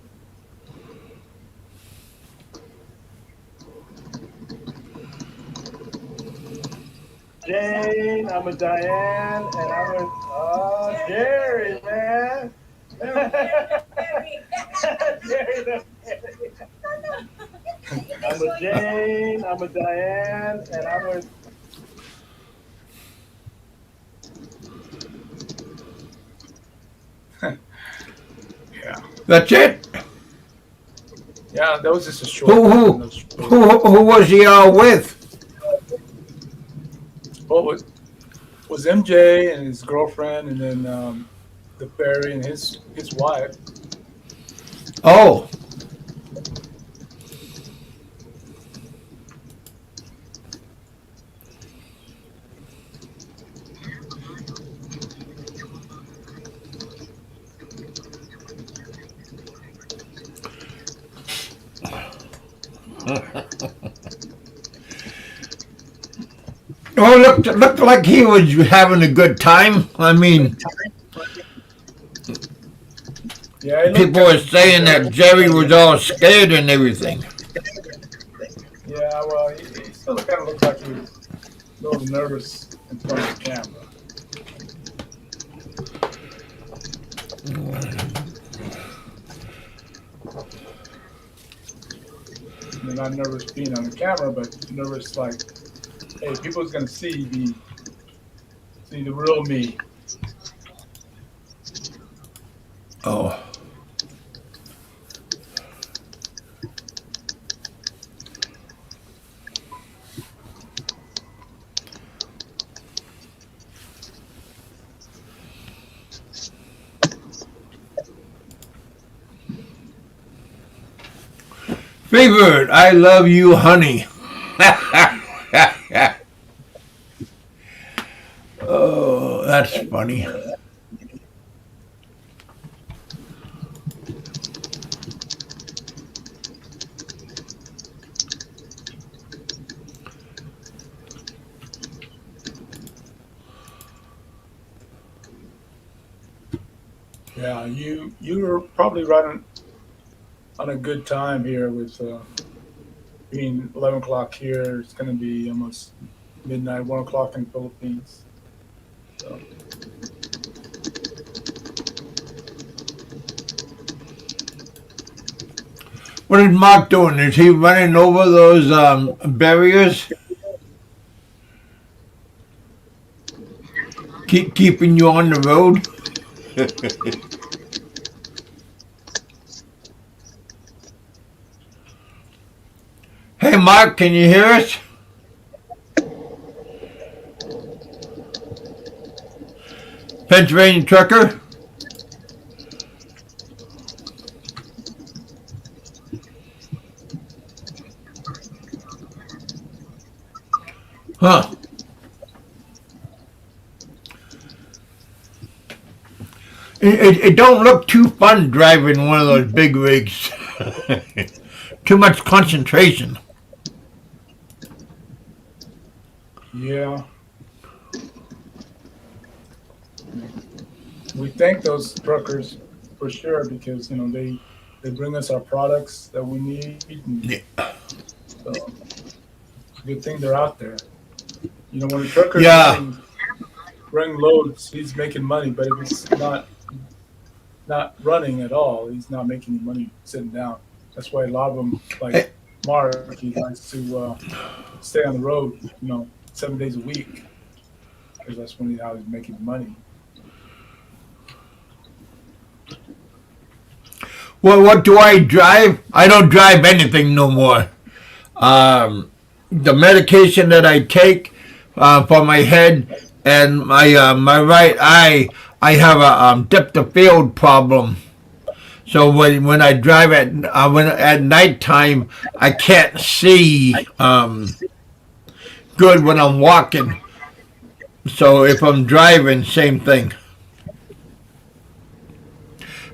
Jane, I'm a Diane, and I'm a Jerry, man. Jerry, I'm a Jane, I'm a Diane, and I'm a. Yeah, That's it. yeah. That was just a short. Who was he with? Well, was MJ and his girlfriend, and then the fairy and his wife. Oh, oh, looked like he was having a good time. I mean, Yeah, it looked people were saying that Jerry was all scared and everything. Yeah, well, he still kind of looked like he was a little nervous in front of the camera. You're not nervous being on the camera, but nervous like, hey, people's gonna see the real me. Oh. Favorite, I love you, honey. Oh, that's funny. Yeah, you were probably right on a good time here with being 11 o'clock here. It's gonna be almost midnight, 1 o'clock in the Philippines. So. What is Mark doing? Is he running over those barriers? Keeping you on the road? Hey, Mark, can you hear us? Pennsylvania trucker? Huh. It don't look too fun driving one of those big rigs. Too much concentration. Yeah. We thank those truckers for sure because they bring us our products that we need. And Yeah. so it's a good thing they're out there. When a trucker bring loads, he's making money. But if it's not running at all, he's not making any money sitting down. That's why a lot of them, like Mark, he likes to stay on the road, 7 days a week, because that's when how he's making money. Well, what do I drive? I don't drive anything no more. The medication that I take for my head and my right eye, I have a depth of field problem. So when I drive at nighttime, I can't see good when I'm walking. So if I'm driving, same thing.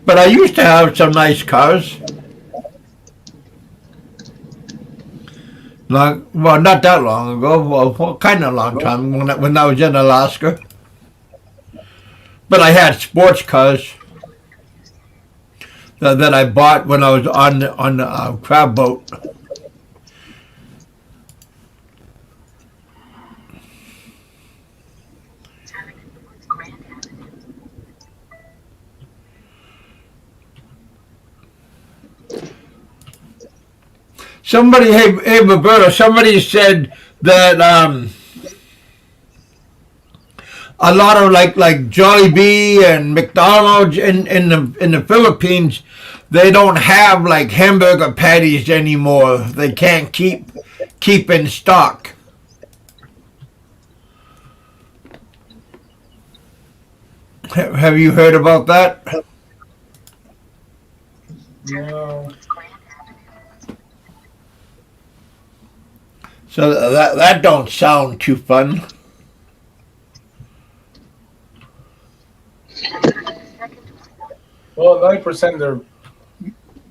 But I used to have some nice cars. Well, not that long ago. Well, kind of long time when I was in Alaska. But I had sports cars that I bought when I was on the crab boat. Somebody, hey, Roberto, somebody said that a lot of like Jollibee and McDonald's in the Philippines, they don't have like hamburger patties anymore. They can't keep in stock. Have you heard about that? No. So that don't sound too fun. Well, 90% of their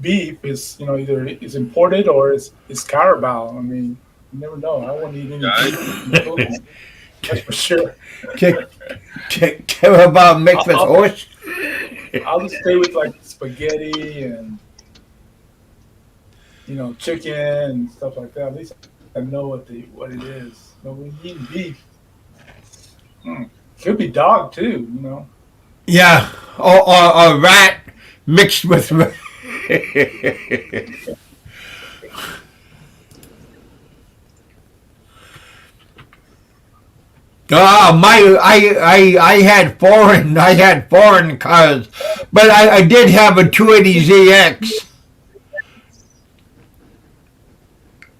beef is, either is imported or is Carabao. I mean, you never know. I wouldn't eat any beef in the Philippines. That's for sure. Care about mixed with horse? I'll just stay with like spaghetti and chicken and stuff like that. At least I know what it is. But when you eat beef, could be dog too. Yeah, or rat mixed with. I had foreign cars, but I did have a 280ZX.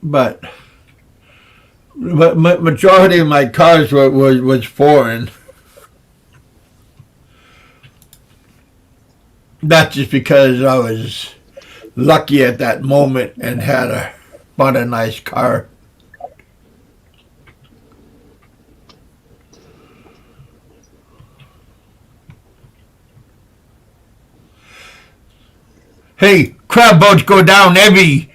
But majority of my cars was foreign. That's just because I was lucky at that moment and bought a nice car. Hey, crab boats go down that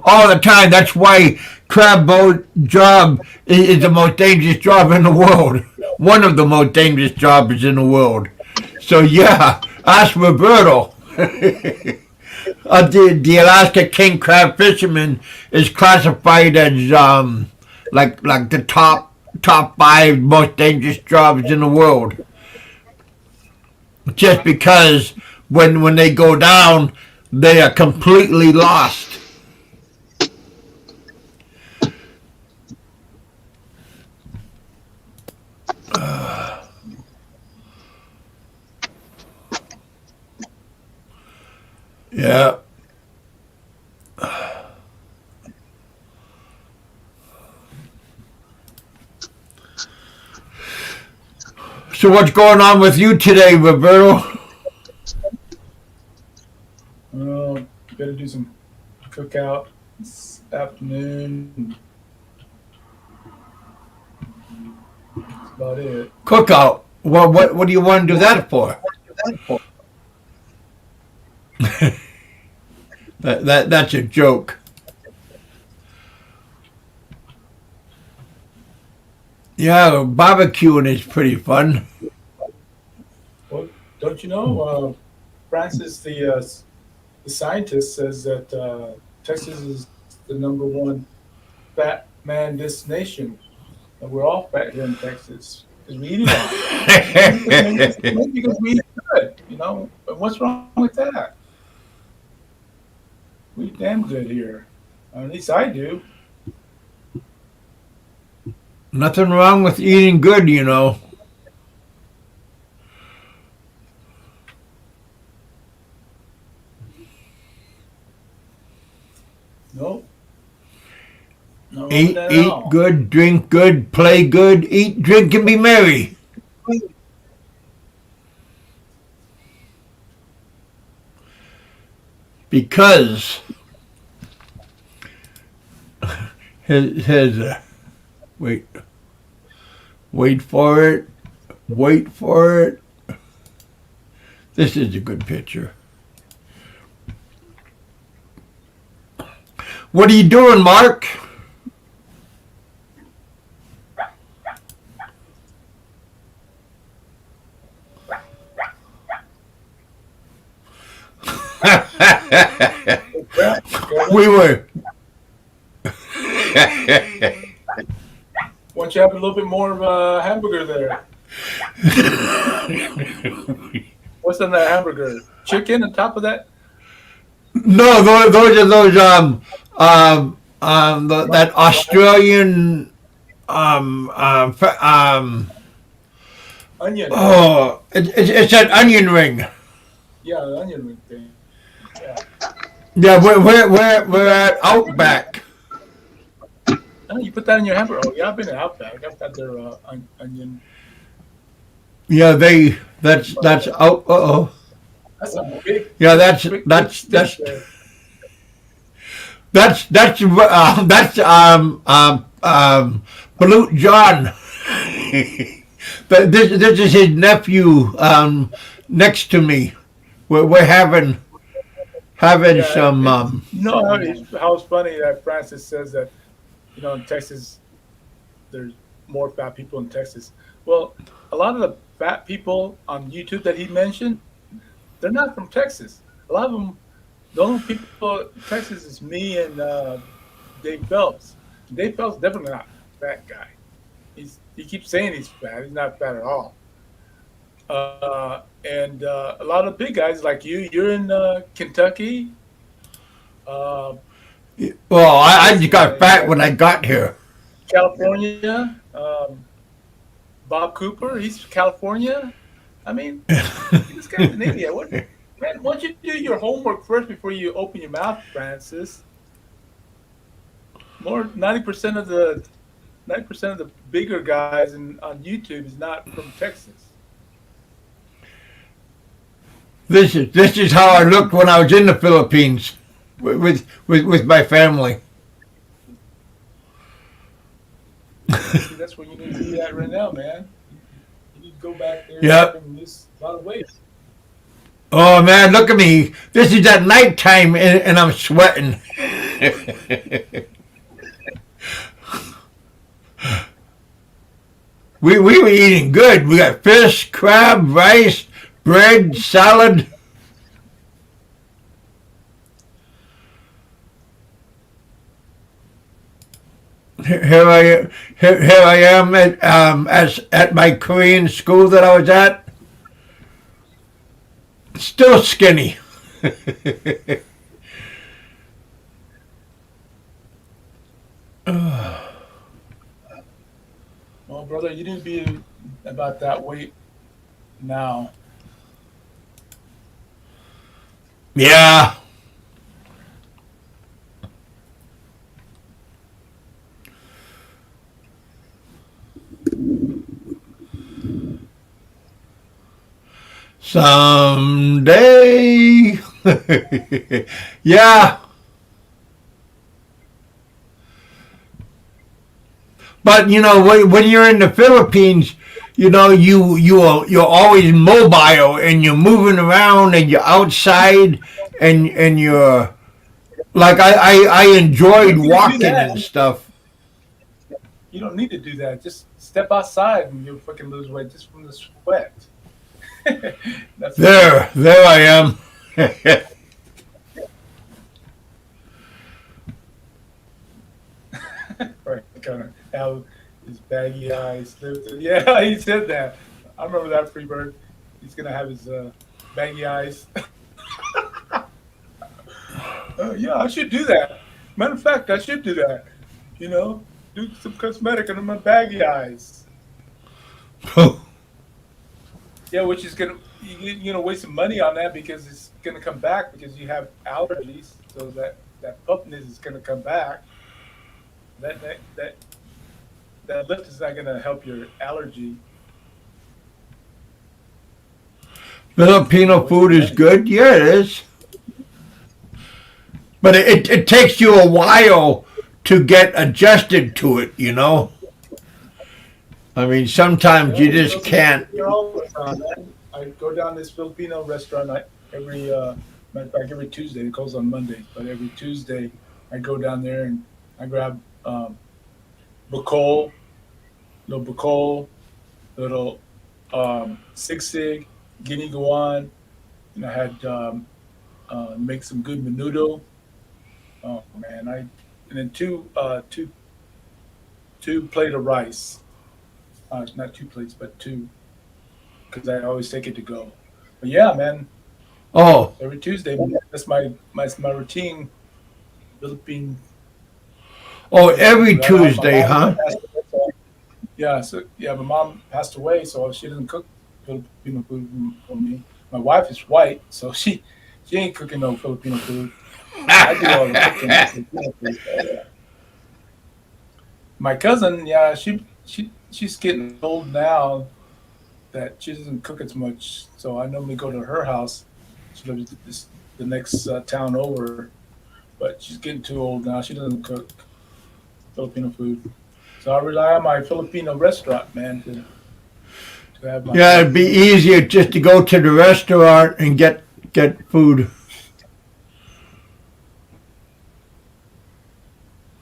all the time. That's why crab boat job is the most dangerous job in the world. One of the most dangerous jobs in the world. So yeah, ask Roberto. The Alaska king crab fisherman is classified as like the top 5 most dangerous jobs in the world. Just because when they go down, they are completely lost. Yeah. So what's going on with you today, Roberto? Better do some cookout this afternoon. That's about it. Cookout? Well, what do you want to do that for? That's a joke. Yeah, barbecuing is pretty fun. Well, don't you know, Francis, the scientist, says that Texas is the #1 fat man destination, and we're all fat here in Texas because we eat it all. Because we eat good, But what's wrong with that? We eat damn good here. At least I do. Nothing wrong with eating good, Nope. No, Eat good, drink good, play good, eat, drink, and be merry. Because wait for it. This is a good picture. What are you doing, Mark? We were. Why don't you have a little bit more of a hamburger there? What's in that hamburger? Chicken on top of that? No, those are those that Australian Onion. oh, it's an onion ring. Yeah, the onion ring thing. Yeah, we're at Outback. Oh, you put that in your hamburger. Oh, yeah, I've been to Outback. I've had their onion. Yeah, that's out. Oh. That's a big. Yeah, that's big that's stick there. that's Balut John. But this is his nephew next to me. We're having some You know how it's funny that Francis says that, in Texas, there's more fat people in Texas. Well, a lot of the fat people on YouTube that he mentioned, they're not from Texas. A lot of them, the only people in Texas is me and Dave Phelps. Dave Phelps is definitely not a fat guy. He keeps saying he's fat. He's not fat at all. And a lot of big guys like you're in Kentucky. well, I just got fat when I got here. California. Bob Cooper, he's California. I mean, this guy's an idiot. Man, why don't you do your homework first before you open your mouth, Francis? 90% of the bigger guys on YouTube is not from Texas. This is how I looked when I was in the Philippines with my family. See, that's where you need to be at right now, man. You need to go back there. Yep. And lose a lot of weight. Oh man, look at me. This is at nighttime and I'm sweating. We were eating good. We got fish, crab, rice, bread, salad. Here I am at my Korean school that I was at. Still skinny. Well, brother, you need to be about that weight now. Yeah. Someday. Yeah. But when you're in the Philippines, you're always mobile and you're moving around and you're outside and you're like I enjoyed walking and stuff. You don't need to do that. Just step outside and you'll fucking lose weight just from the sweat. There I am. Right, kind of how his baggy eyes lifted. Yeah, he said that. I remember that, Freebird. He's gonna have his baggy eyes. Yeah, I should do that. Matter of fact, I should do that. Do some cosmetic on my baggy eyes. Yeah, which is gonna waste some money on that because it's gonna come back because you have allergies, so that puffiness is gonna come back. That lift is not gonna help your allergy. Filipino food is good. Yeah, it is. But it takes you a while to get adjusted to it, I mean, sometimes you just can't. I go down this Filipino restaurant every matter of fact, every Tuesday. It goes on Monday, but every Tuesday I go down there and I grab bacol, little bacol, little sig, guinea guan, and I had make some good menudo. Oh man, and then two plate of rice. Not two plates, but two, because I always take it to go. But yeah, man, Oh, every Tuesday, man, that's my routine. Philippine oh, Filipino every food. I don't. My Tuesday, mom huh? passed away, so yeah, so yeah, my mom passed away, so she doesn't cook Filipino food for me. My wife is white, so she ain't cooking no Filipino food. I do all the cooking for Filipino food. So, yeah. My cousin, yeah, she's getting old now that she doesn't cook as much. So I normally go to her house. She lives the next town over, but she's getting too old now. She doesn't cook Filipino food. So I rely on my Filipino restaurant, man, to have my Yeah, it'd be Filipino food. easier just to go to the restaurant and get food.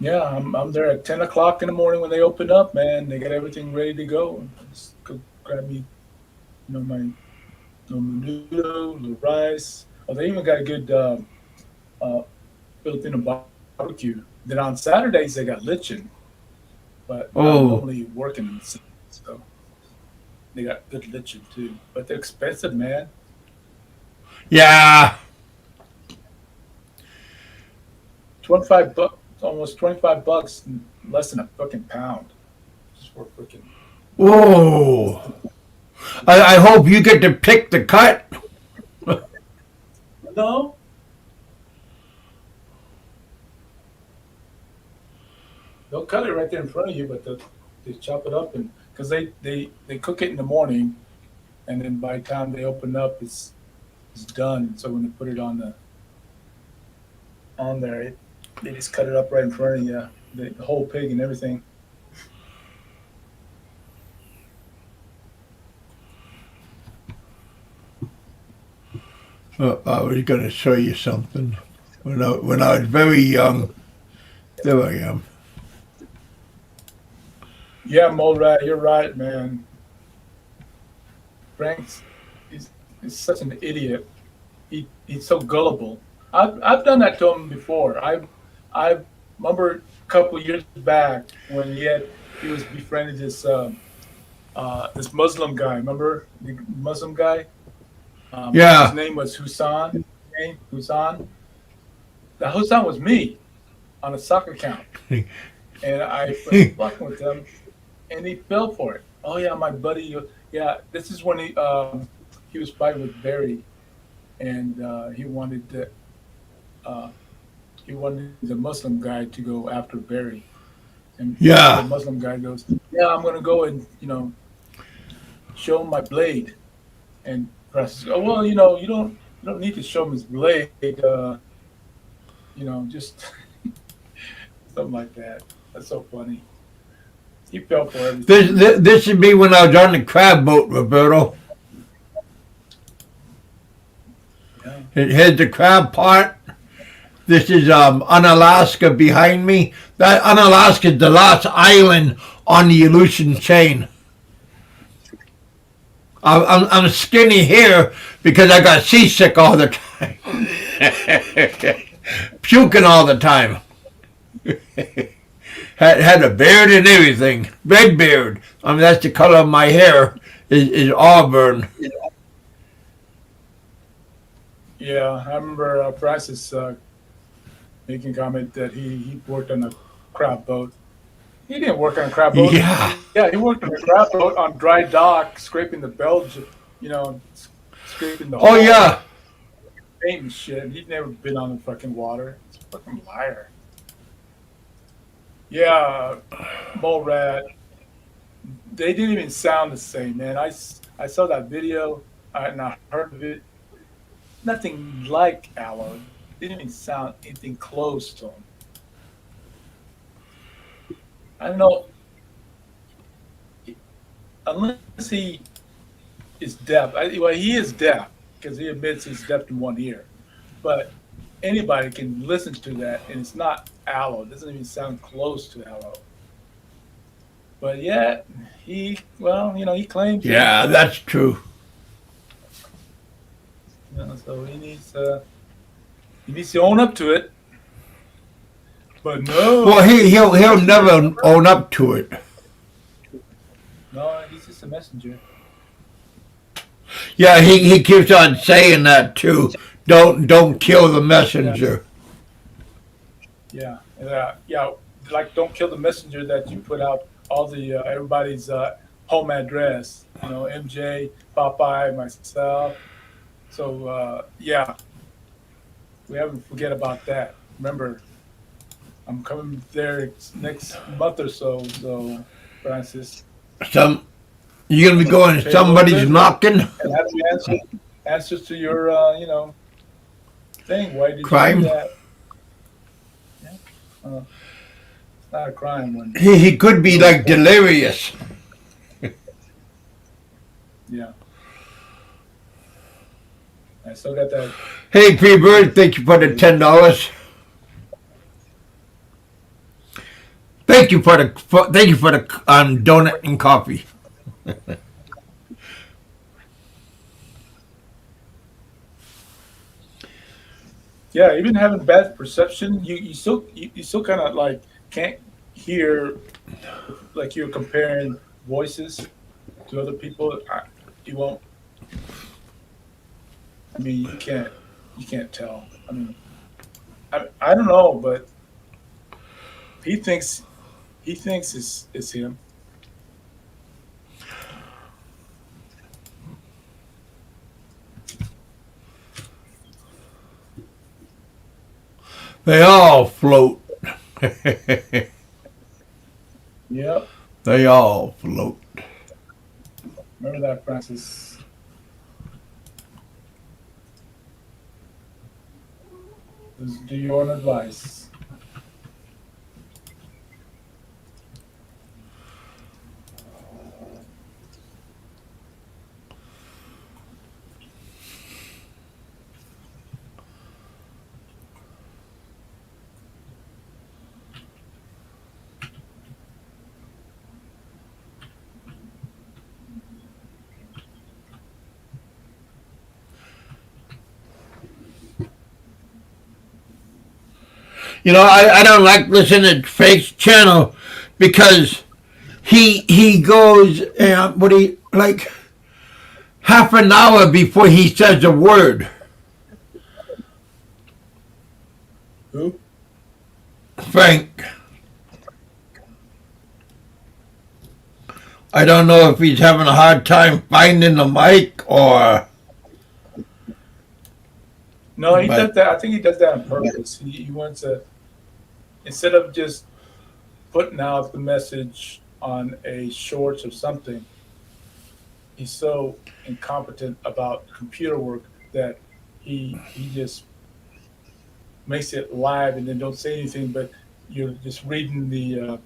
Yeah, I'm there at 10 o'clock in the morning when they open up, man. They got everything ready to go. Just go grab me, my menudo, the rice. Oh, they even got a good uh, Filipino barbecue. Then on Saturdays they got lechon, but I'm Oh, normally working, so they got good lechon too. But they're expensive, man. yeah. 25 bucks, almost $25, less than a fucking pound, just for freaking. Whoa. I hope you get to pick the cut. No, they'll cut it right there in front of you, but they chop it up and because they cook it in the morning, and then by the time they open up, it's done. So when they put it on there, they just cut it up right in front of you, the whole pig and everything. I was going to show you something. When I was very young, there I am. Yeah, Molrat, you're right, man. Frank's he's such an idiot. He's so gullible. I've done that to him before. I remember a couple years back when he was befriended this Muslim guy. Remember the Muslim guy? His Yeah. name was Husan. Husan. The Husan was me on a soccer camp, and I was fucking with him, and he fell for it. Oh yeah, my buddy. Yeah, this is when he was fighting with Barry, and uh, he wanted the Muslim guy to go after Barry, and the Yeah. Muslim guy goes, "Yeah, I'm gonna go and show him my blade." And Francis, "Oh well, you don't need to show him his blade. Just something like that." That's so funny. He fell for This, everything, this man. this should be when I was on the crab boat, Roberto. Yeah. Here's the crab part. This is Unalaska behind me. That Unalaska is the last island on the Aleutian chain. I'm skinny here because I got seasick all the time, puking all the time. Had a beard and everything, red beard. I mean that's the color of my hair is auburn. Yeah, I remember Francis making comment that he worked on a crab boat. He didn't work on a crab boat. Yeah. Yeah, he worked on a crab boat on dry dock, scraping the bilge, scraping the Oh hull, yeah. paint and shit. He'd never been on the fucking water. He's a fucking liar. Yeah, mole rat. They didn't even sound the same, man. I saw that video and I heard of it. Nothing like aloe. Didn't even sound anything close to him. I don't know, unless he is deaf. Well, he is deaf because he admits he's deaf in one ear. But anybody can listen to that, and it's not aloe. It doesn't even sound close to aloe. But yet, he claims it. Yeah, that's true. So he needs to own up to it. But no, Well, he'll never own up to it. no, he's just a messenger. Yeah, he keeps on saying that too. Don't kill the messenger. Yeah, yeah. Like, don't kill the messenger that you put out all the everybody's home address. MJ, Popeye, myself. So yeah, we haven't forget about that. Remember, I'm coming there next month or so. So, Francis, You're gonna be going. pay a little Somebody's visit knocking. and have the answers to your thing. Why did you Crime. do that? Yeah. It's not a crime when He could be like delirious. yeah. I still got that. Hey, P-Bird, thank you for the $10. Thank you for the donut and coffee. Yeah, even having bad perception, you still kind of like can't hear, like you're comparing voices to other people. You won't. I mean, you can't tell. I mean, I don't know, but he thinks it's him. They all float. Yep. They all float. Remember that, Francis. Do your own advice. I don't like listening to Fake's channel because he goes like half an hour before he says a word. Who? Frank. I don't know if he's having a hard time finding the mic or. No, he does that. I think he does that on purpose. He wants to, instead of just putting out the message on a shorts or something, he's so incompetent about computer work that he just makes it live and then don't say anything, but you're just reading the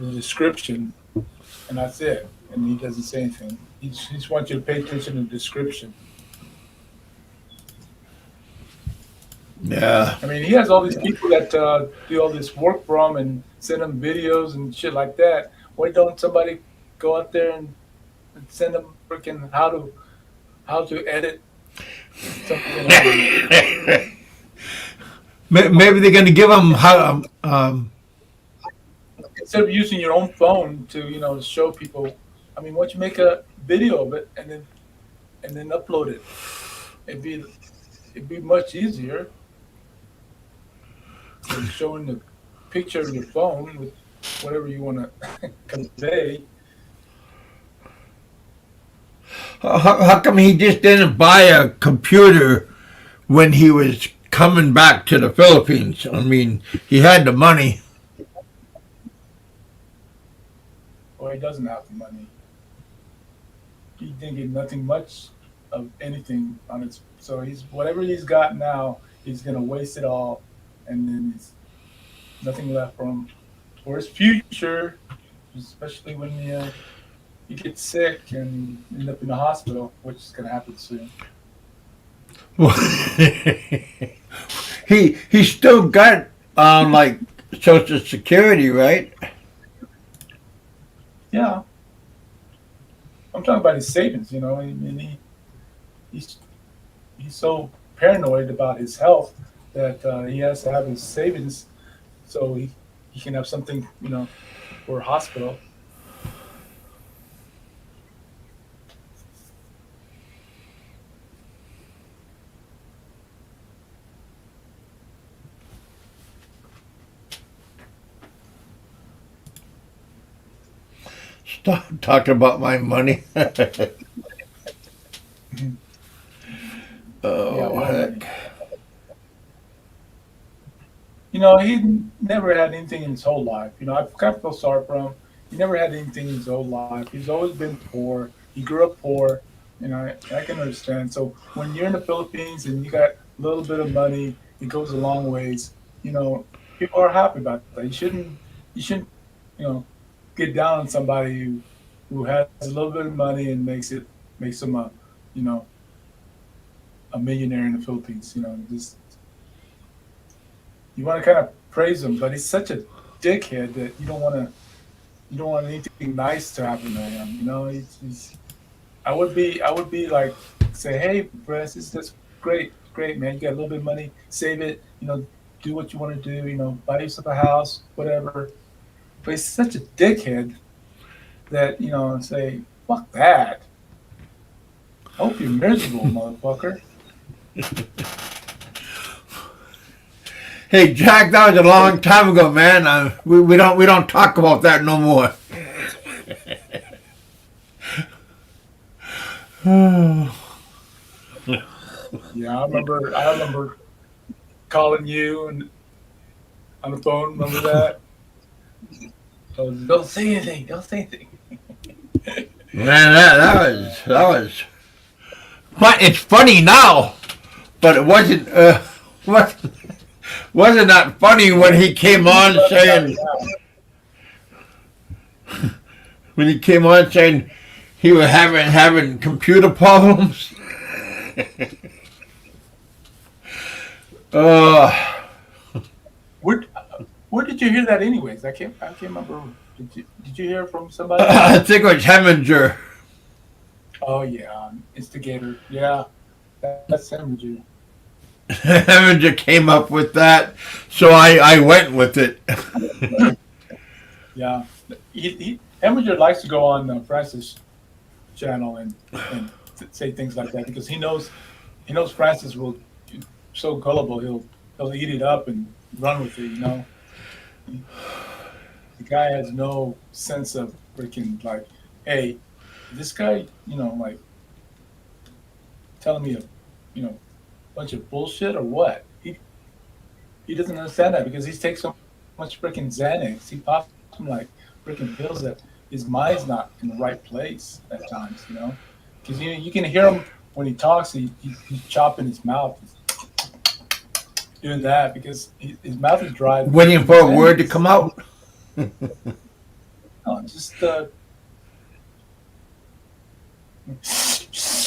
the description, and that's it. And he doesn't say anything. He just wants you to pay attention to the description. Yeah. I mean, he has all these people that do all this work for him and send him videos and shit like that. Why don't somebody go out there and send them freaking how to edit something? Maybe they're going to give him how. Instead of using your own phone to show people. I mean, why don't you make a video of it and then upload it? It'd be much easier than showing the picture of your phone with whatever you want to convey. How come he just didn't buy a computer when he was coming back to the Philippines? I mean, he had the money. Or he doesn't have the money. He didn't get nothing much of anything on it. So whatever he's got now, he's gonna waste it all, and then there's nothing left for his future, especially when you get sick and end up in the hospital, which is gonna happen soon. he still got like Social Security, right? Yeah, I'm talking about his savings. You know, and he's he's so paranoid about his health that he has to have his savings so he can have something, you know, for a hospital. Stop talking about my money. Yeah, Oh your money. heck! You know, he never had anything in his whole life. You know, I kind of feel sorry for him. He never had anything in his whole life. He's always been poor. He grew up poor. You know, I can understand. So when you're in the Philippines and you got a little bit of money, it goes a long ways. You know, people are happy about that. You shouldn't, you know, get down on somebody who has a little bit of money and makes them a, you know, a millionaire in the Philippines. You know, just you want to kind of praise him, but he's such a dickhead that you don't want anything nice to happen to him. You know, I would be like say, hey, Francis, that's great, man. You got a little bit of money, save it. You know, do what you want to do. You know, buy yourself a house, whatever. But he's such a dickhead that say, fuck that. I hope you're miserable, motherfucker. Hey Jack, that was a long time ago, man. We don't talk about that no more. Yeah, I remember calling you and on the phone. Remember that? So don't say anything. Don't say anything. Man, that was. But it's funny now, but it wasn't. Wasn't wasn't that funny when he came on saying he was having computer problems. uh, Where where did you hear that, anyways? I can't remember. Did you hear from somebody? I think it was Heminger. Oh yeah, instigator. Yeah, that's Sandwich. Heminger came up with that, so I went with it. Yeah, Heminger likes to go on Francis' channel and say things like that because he knows Francis will so gullible he'll eat it up and run with it. You know, the guy has no sense of freaking like, hey, this guy, like telling me a bunch of bullshit or what? He doesn't understand that because he takes so much freaking Xanax. He pops them like freaking pills that his mind's not in the right place at times, Because you can hear him when he talks. He's chopping his mouth, doing that because his mouth is dry. Waiting for a word to come out. No, just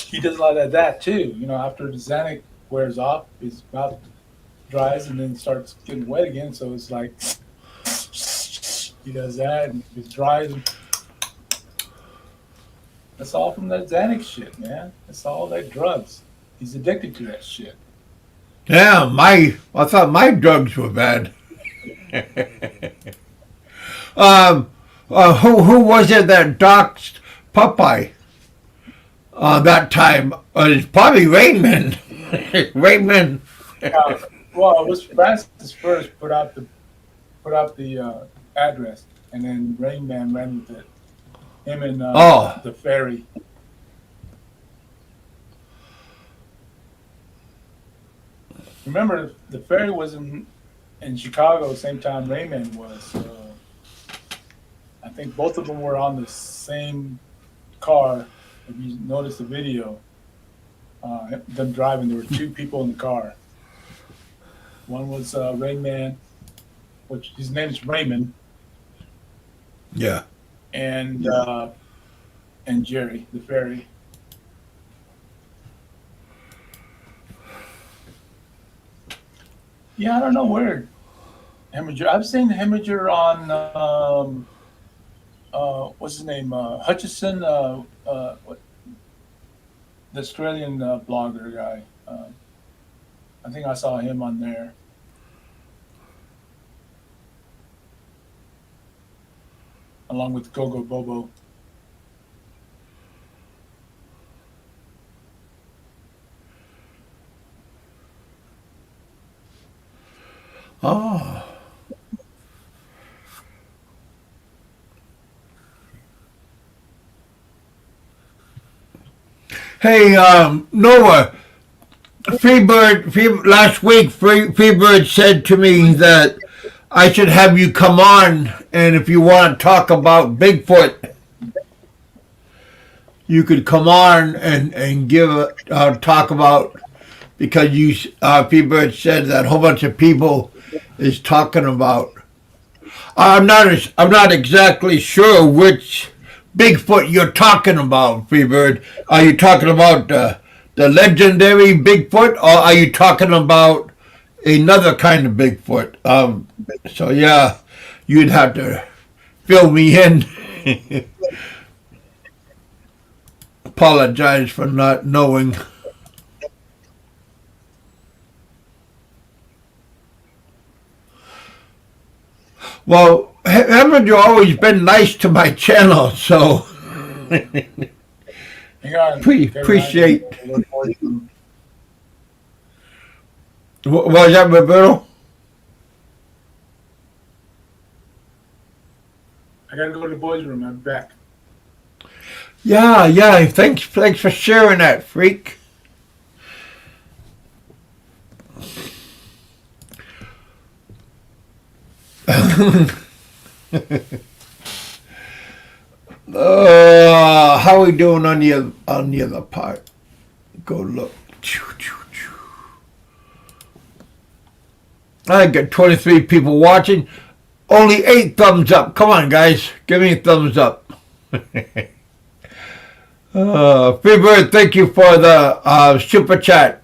he does a lot of that too. After the Xanax wears off, his mouth dries and then starts getting wet again. So it's like he does that and it dries. That's all from that Xanax shit, man. That's all that drugs. He's addicted to that shit. Yeah, I thought my drugs were bad. Who was it that doxed Popeye? That time it's probably Raymond. Raymond. Well, it was Francis first put out the address, and then Rain Man ran with it. Him and Oh, the ferry. Remember, the ferry was in Chicago the same time Rayman was. So I think both of them were on the same car. If you notice the video, them driving, there were two people in the car. One was Rayman, which his name's Raymond, yeah. and and Jerry, the ferry. Yeah, I don't know where Heminger. I've seen Heminger on what's his name? Hutchison, what, the Australian blogger guy. I think I saw him on there. Along with Gogo Bobo. Oh. Hey, Noah, last week, Freebird said to me that I should have you come on, and if you want to talk about Bigfoot, you could come on and give talk about, because Freebird said that a whole bunch of people is talking about. I'm not exactly sure which Bigfoot you're talking about, Freebird. Are you talking about the legendary Bigfoot, or are you talking about another kind of Bigfoot? So yeah, you'd have to fill me in. Apologize for not knowing. Well, haven't you always been nice to my channel? So Hang on, appreciate. Kevin, What was that, Roberto? I gotta go to the boys' room. I'm back. Yeah. Thanks for sharing that, freak. How are we doing on the other part? Go look. I got 23 people watching. Only 8 thumbs up. Come on, guys. Give me a thumbs up. Freebird, thank you for the super chat.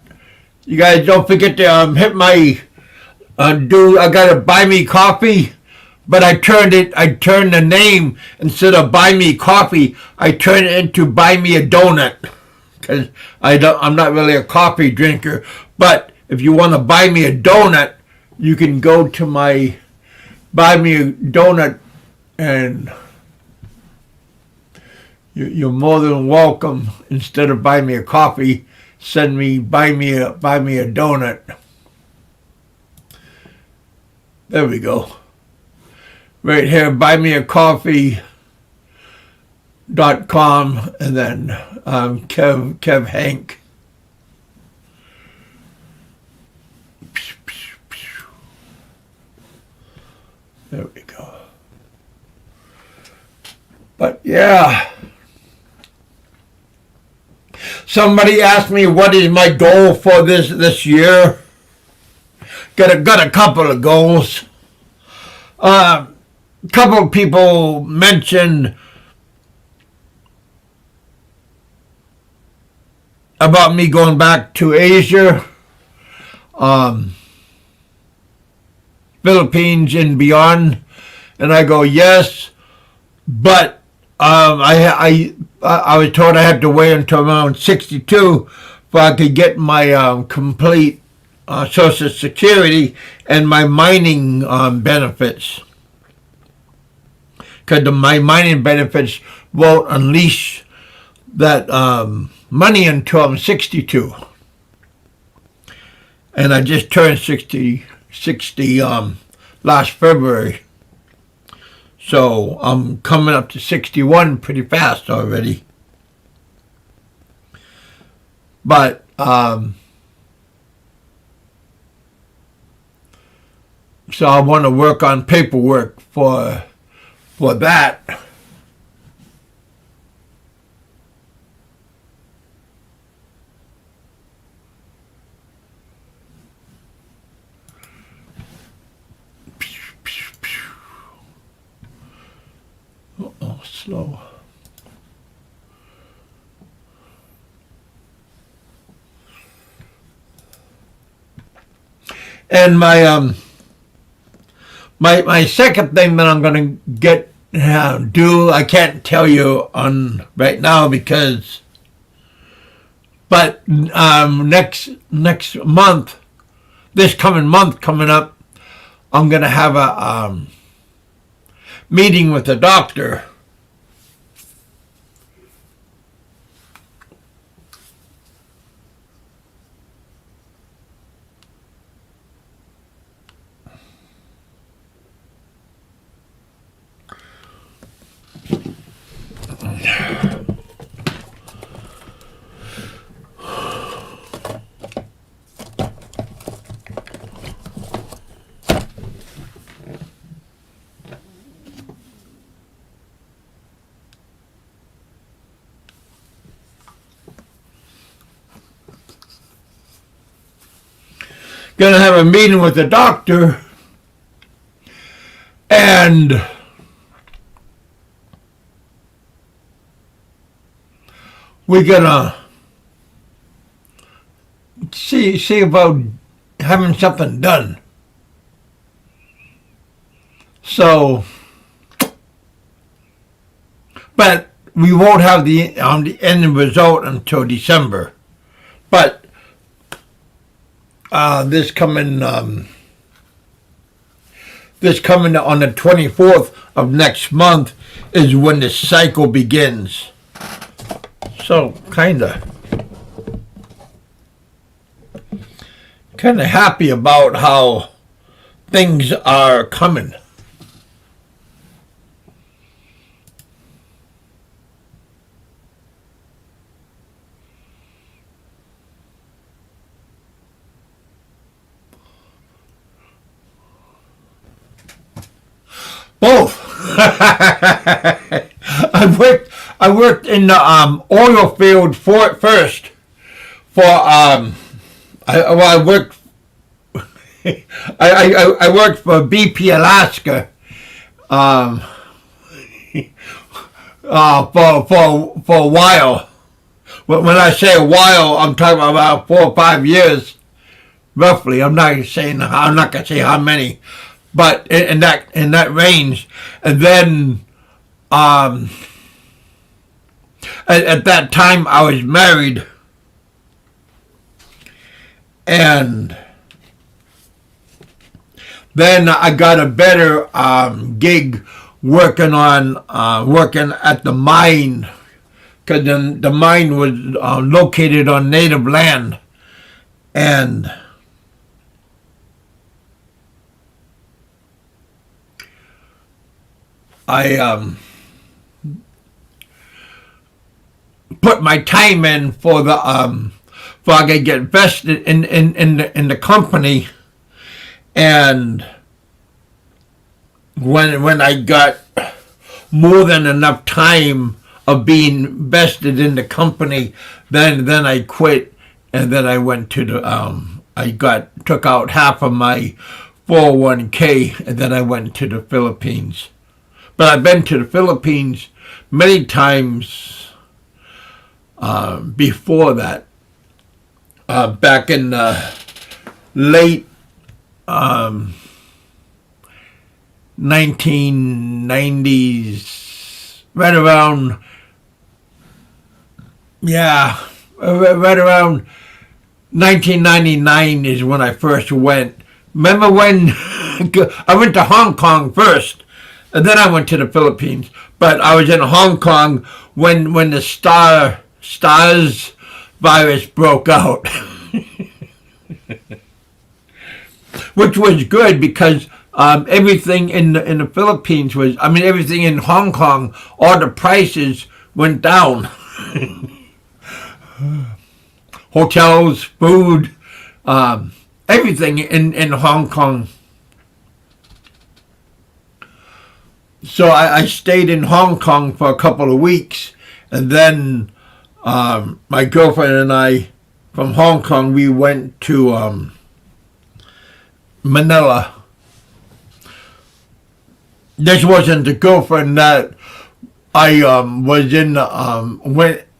You guys don't forget to hit my I gotta buy me coffee, but I turned the name, instead of buy me coffee, I turned it into buy me a donut, because I'm not really a coffee drinker. But if you want to buy me a donut, you can go to my buy me a donut, and you're more than welcome. Instead of buy me a coffee, send me buy me a donut. There we go. Right here, buymeacoffee.com, and then Kev Hank. There we go. But yeah. Somebody asked me what is my goal for this year. Got a couple of goals. A couple of people mentioned about me going back to Asia, Philippines and beyond, and I go yes, but I was told I had to wait until around 62 for I could get my complete Social Security and my mining benefits, because my mining benefits won't unleash that money until I'm 62, and I just turned 60 last February, so I'm coming up to 61 pretty fast already. But so I want to work on paperwork for that. Uh-oh, slow. And my my second thing that I'm gonna get do, I can't tell you on right now because, but next month, this coming month coming up, I'm gonna have a meeting with the doctor. Gonna have a meeting with the doctor, and we're gonna see about having something done. So, but we won't have the end result until December. But this coming on the 24th of next month is when the cycle begins. So kinda happy about how things are coming. Both. I worked in the oil field first. I worked. I worked for BP Alaska. For a while. When I say a while, I'm talking about 4 or 5 years, roughly. I'm not gonna say how many. But in that range, and then at that time I was married, and then I got a better gig working at the mine, because the mine was located on native land, and I put my time in for I could get vested in the company, and when I got more than enough time of being vested in the company, then I quit, and then I went to the took out half of my 401k, and then I went to the Philippines. But I've been to the Philippines many times before that. Back in the late 1990s, right around 1999 is when I first went. Remember when I went to Hong Kong first? And then I went to the Philippines. But I was in Hong Kong when the SARS virus broke out. Which was good because everything in the Philippines everything in Hong Kong, all the prices went down. Hotels, food, everything in Hong Kong. So I stayed in Hong Kong for a couple of weeks, and then my girlfriend and I, from Hong Kong, we went to Manila. This wasn't the girlfriend that I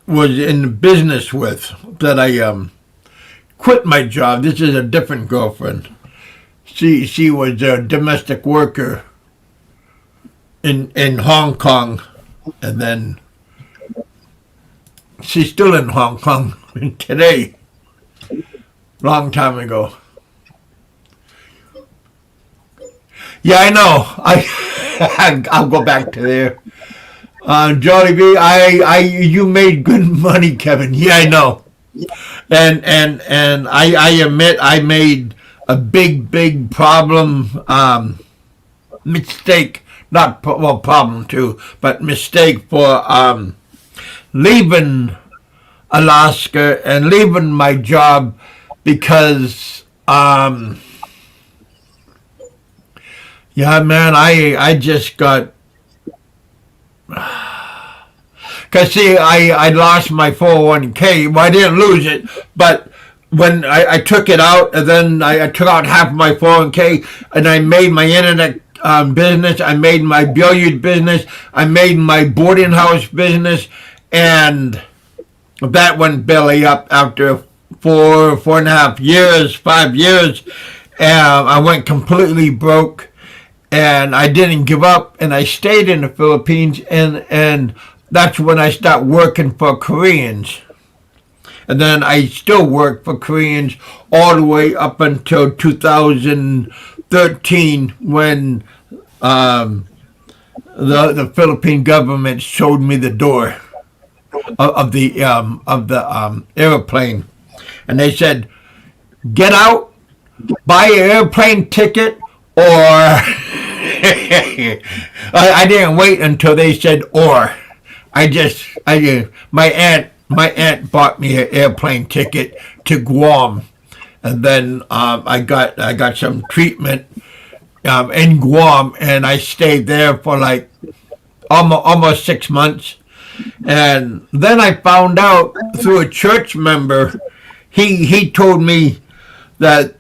was in business with, that I quit my job. This is a different girlfriend, she was a domestic worker in Hong Kong, and then she's still in Hong Kong today. Long time ago. Yeah, I know. I'll go back to there. Jolly B, you made good money, Kevin. Yeah, I know. And I admit I made a big problem mistake, problem too, but mistake for leaving Alaska and leaving my job because yeah, man, I just got. Because, see, I lost my 401k. Well, I didn't lose it, but when I took it out, and then I took out half of my 401k, and I made my internet business, I made my billiard business, I made my boarding house business, and that went belly up after 4.5 years, 5 years, and I went completely broke. And I didn't give up, and I stayed in the Philippines, and that's when I started working for Koreans. And then I still worked for Koreans all the way up until 2013 when the Philippine government showed me the door of the airplane, and they said, "Get out, buy an airplane ticket, or." I didn't wait until they said or. My aunt bought me an airplane ticket to Guam, and then I got some treatment in Guam, and I stayed there for like almost 6 months, and then I found out through a church member. He told me that.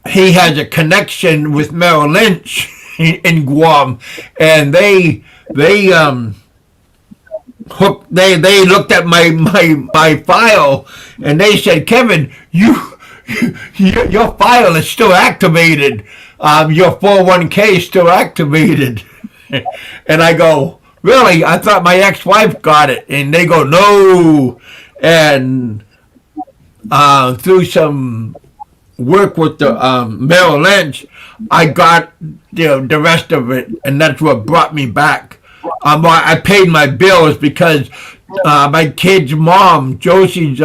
He has a connection with Merrill Lynch in Guam, and they looked at my file, and they said, "Kevin, your file is still activated. Your 401k is still activated." And I go, "Really? I thought my ex-wife got it." And they go, "No." And through some work with the Merrill Lynch, I got the rest of it, and that's what brought me back. I paid my bills because my kid's mom, Josie's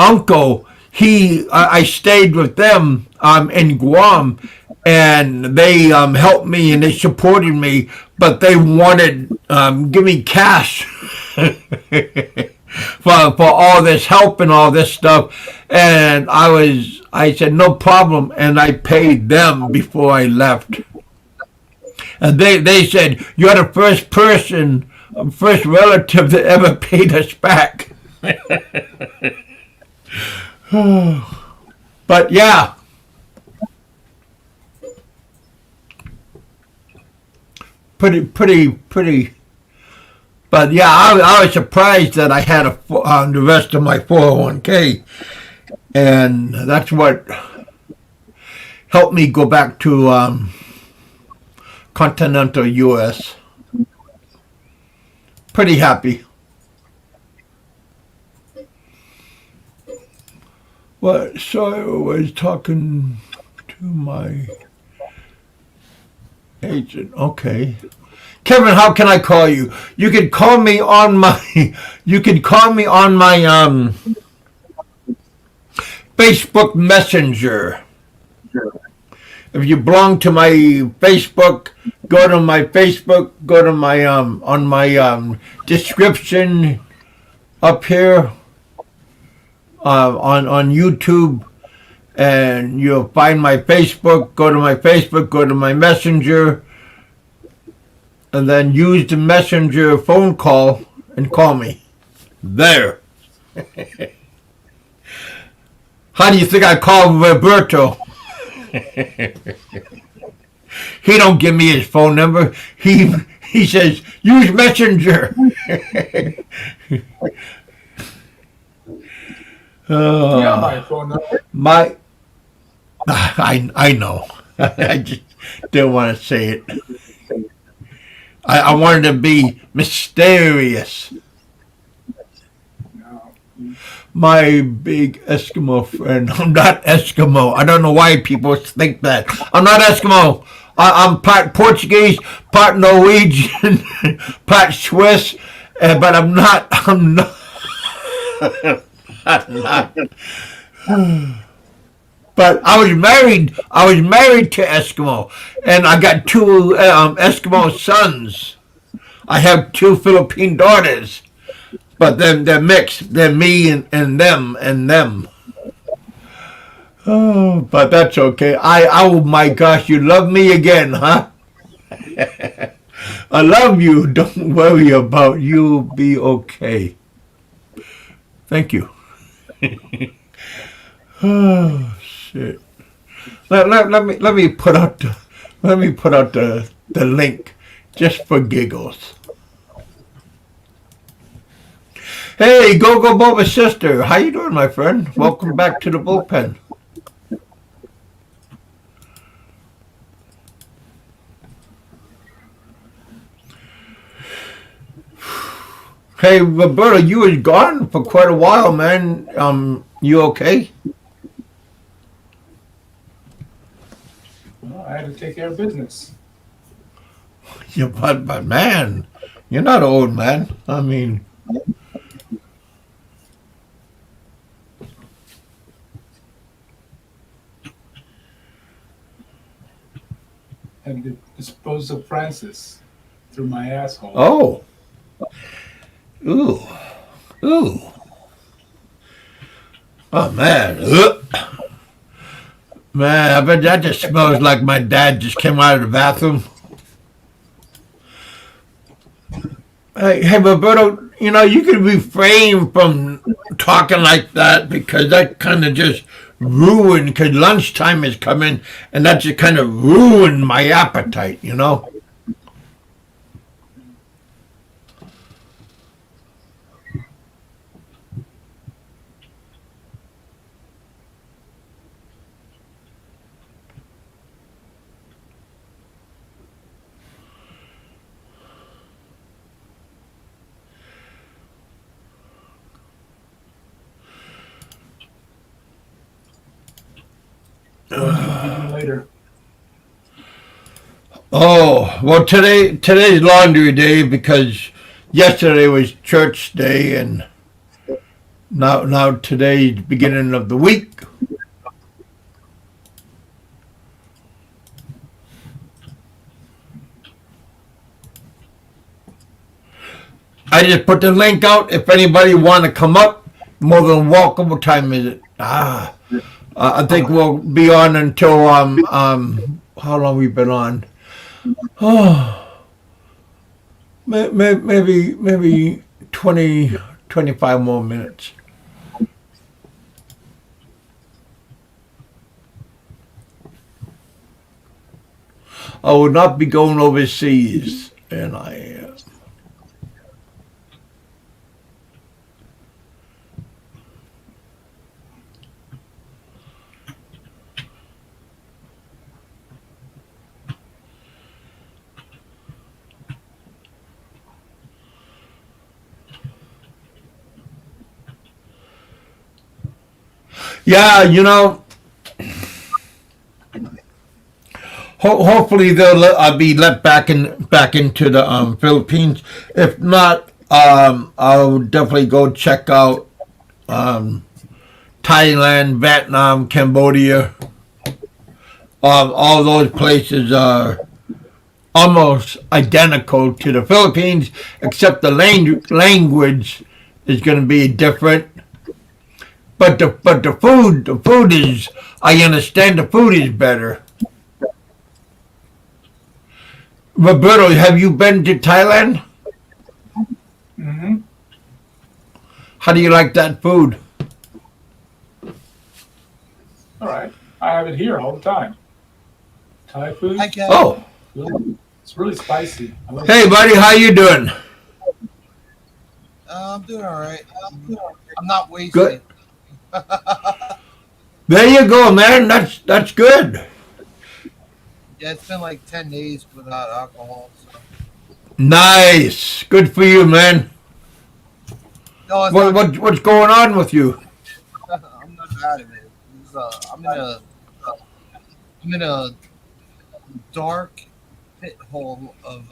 uncle, I stayed with them in Guam, and they helped me and they supported me, but they wanted give me cash for all this help and all this stuff, and I said no problem, and I paid them before I left. And they said, "You're the first relative that ever paid us back." But yeah. Pretty. But yeah, I was surprised that I had the rest of my 401k. And that's what helped me go back to continental U.S. Pretty happy. Well, so I was talking to my agent. Okay. Kevin, how can I call you? You can call me on my Facebook Messenger. If you belong to my Facebook, go to my Facebook, go to my on my description up here on YouTube, and you'll find my Facebook. Go to my Facebook, go to my Messenger, and then use the Messenger phone call and call me. There. How do you think I called Roberto? He don't give me his phone number. He says, use Messenger. You got my phone number. I know. I just didn't want to say it. I wanted to be mysterious. No. My big Eskimo friend. I'm not Eskimo. I don't know why people think that. I'm not Eskimo. I'm part Portuguese, part Norwegian, part Swiss, but I'm not. I'm not. I'm not. But I was married. I was married to Eskimo, and I got two Eskimo sons. I have two Philippine daughters, but they're mixed. They're me and them and them. Oh, but that's okay. Oh my gosh, you love me again, huh? I love you. Don't worry about you'll be okay. Thank you. Oh shit. Let me put out the link just for giggles. Hey, Go Boba sister, how you doing, my friend? Welcome back to the bullpen. Hey, Roberto, you was gone for quite a while, man. You okay? Well, I had to take care of business. Yeah, but man, you're not old, man. I mean, Had to dispose of Francis through my asshole. oh, ooh, ooh, oh man, man, I bet that just smells like my dad just came out of the bathroom. Hey, Roberto, you can refrain from talking like that because that kind of just ruined, because lunchtime is coming, and that just kind of ruined my appetite. Later. Oh, well, today's laundry day because yesterday was church day, and now today's beginning of the week. I just put the link out. If anybody want to come up, more than welcome. What time is it? I think we'll be on until how long we been on? Oh, maybe 20, 25 more minutes. I will not be going overseas, and yeah, hopefully I'll be let back into the Philippines. If not, I'll definitely go check out Thailand, Vietnam, Cambodia. All those places are almost identical to the Philippines, except the language is going to be different. But the food is, I understand the food is better. Roberto, have you been to Thailand? Mm-hmm. How do you like that food? All right. I have it here all the time. Thai food. Hi, Ken. Oh, It's really spicy. I like hey buddy, how you doing? I'm doing all right. I'm not wasted. Good. There you go, man. That's good. Yeah, it's been like 10 days without alcohol. So. Nice. Good for you, man. No, it's not. What's going on with you? I'm not out of it. It's, I'm in a dark pit hole of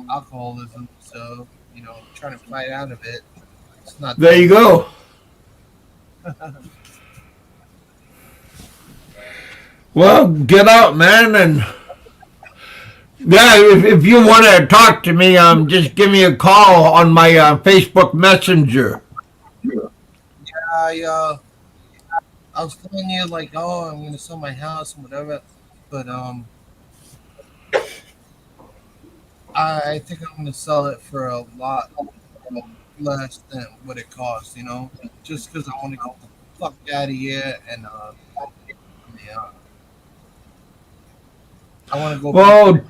alcoholism. So trying to fight out of it. It's not. There you go. Well, get out, man, and yeah, if you want to talk to me, just give me a call on my Facebook Messenger. Yeah, I was telling you like, oh, I'm gonna sell my house and whatever, but I think I'm gonna sell it for a lot less than what it costs. Just because I want to get the fuck out of here and yeah, I want to go. Well, back,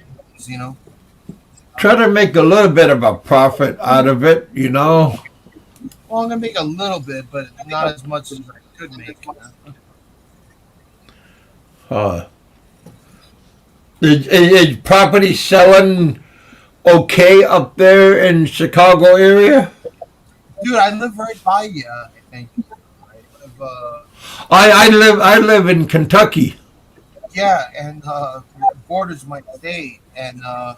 try to make a little bit of a profit out of it, Well, I'm gonna make a little bit, but not as much as I could make. Is property selling okay up there in Chicago area? Dude, I live right by you. I think. I live in Kentucky. Yeah, and borders my state, and I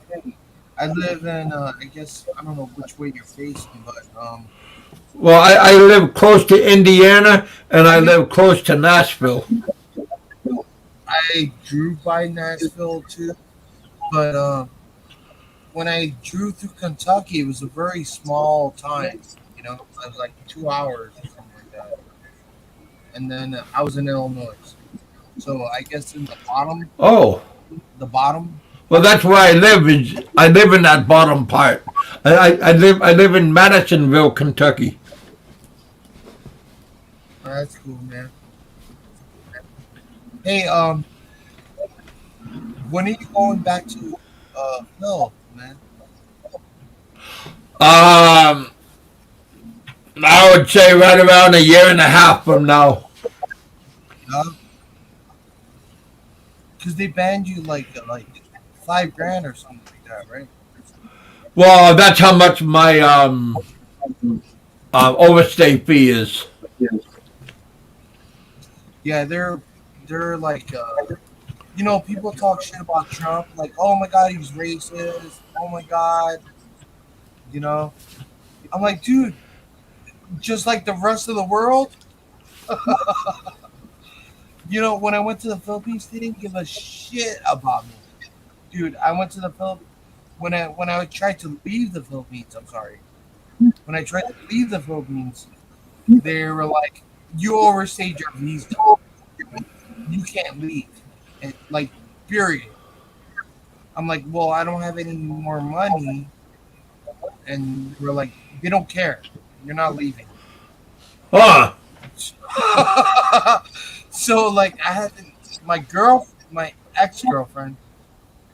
live in. I guess I don't know which way you're facing, but Well, I live close to Indiana, and I live close to Nashville. I drew by Nashville too, but when I drew through Kentucky, it was a very small time. It was like 2 hours or something like that. And then I was in Illinois, so I guess in the bottom. Oh. The bottom. Well, that's where I live. I live in that bottom part. I live in Madisonville, Kentucky. Oh, that's cool, man. Hey, when are you going back to Phil, man? I would say right around a year and a half from now. Because they banned you like $5,000 or something like that, right? Well, that's how much my overstay fee is. Yeah, they're like people talk shit about Trump, like, oh my god, he's racist. Oh my god, I'm like, dude, just like the rest of the world. When I went to the Philippines, they didn't give a shit about me, dude. I went to the Philippines when I tried to leave the Philippines. I'm sorry. When I tried to leave the Philippines, they were like, "You overstayed your visa. You can't leave." And, like, period. I'm like, well, I don't have any more money, and we're like, they don't care. You're not leaving. Huh. So like I had my ex-girlfriend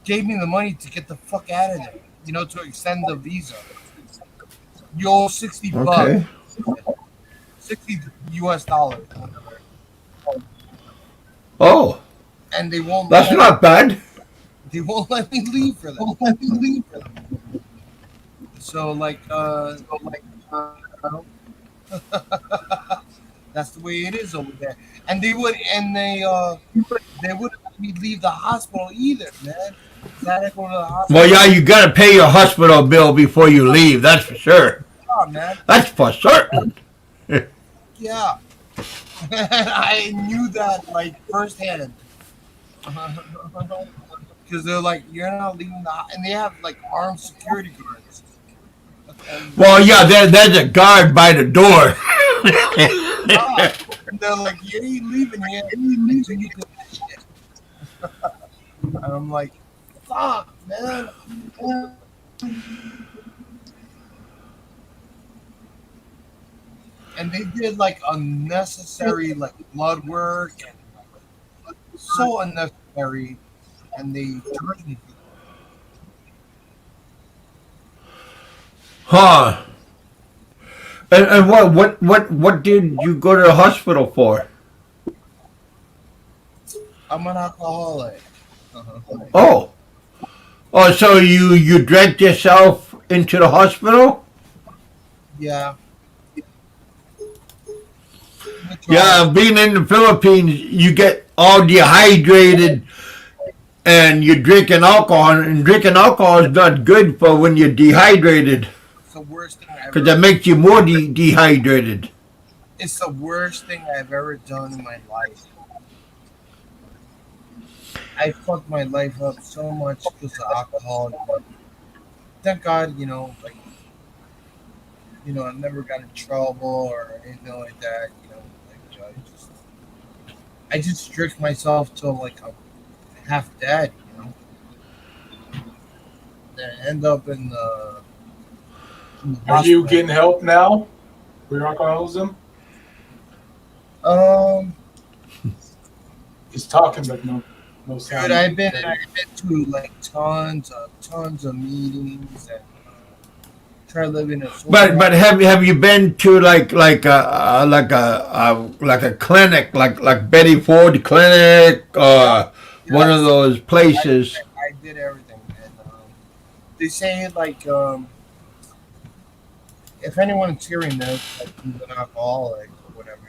gave me the money to get the fuck out of there, to extend the visa. You owe $60, Okay. $60 whatever. Oh. And they won't. That's not bad. They won't let me leave for them. So that's the way it is over there. And they wouldn't let me leave the hospital either, man. Gotta go to the hospital. Well, yeah, you got to pay your hospital bill before you leave. That's for sure. Yeah, man. That's for certain. Yeah. I knew that like firsthand. Because they're like, you're not leaving and they have like armed security guards. Well, yeah, there's a guard by the door. And they're like, you ain't leaving here until you do this shit. And I'm like, fuck, man. And they did like unnecessary like blood work and so unnecessary, and they charged me. Huh. And what did you go to the hospital for? I'm an alcoholic. Oh, oh, so you dragged yourself into the hospital? Yeah. Which Yeah, being in the Philippines, you get all dehydrated, and you're drinking alcohol, and drinking alcohol is not good for when you're dehydrated, it's the worst thing I've because ever. that makes you more dehydrated. It's the worst thing I've ever done in my life. I fucked my life up so much because of alcohol. Thank God, I never got in trouble or anything like that. I just strict myself till like I'm half dead. And end up in the Are you hospital. getting help now for your alcoholism? Um, He's talking, but no dude, sound. I've been to like tons of meetings and try living a sober But life. have you been to like a clinic like Betty Ford Clinic or one of Yes, those I, places? I did everything, and they say like if anyone's hearing this, like he's an alcoholic or whatever.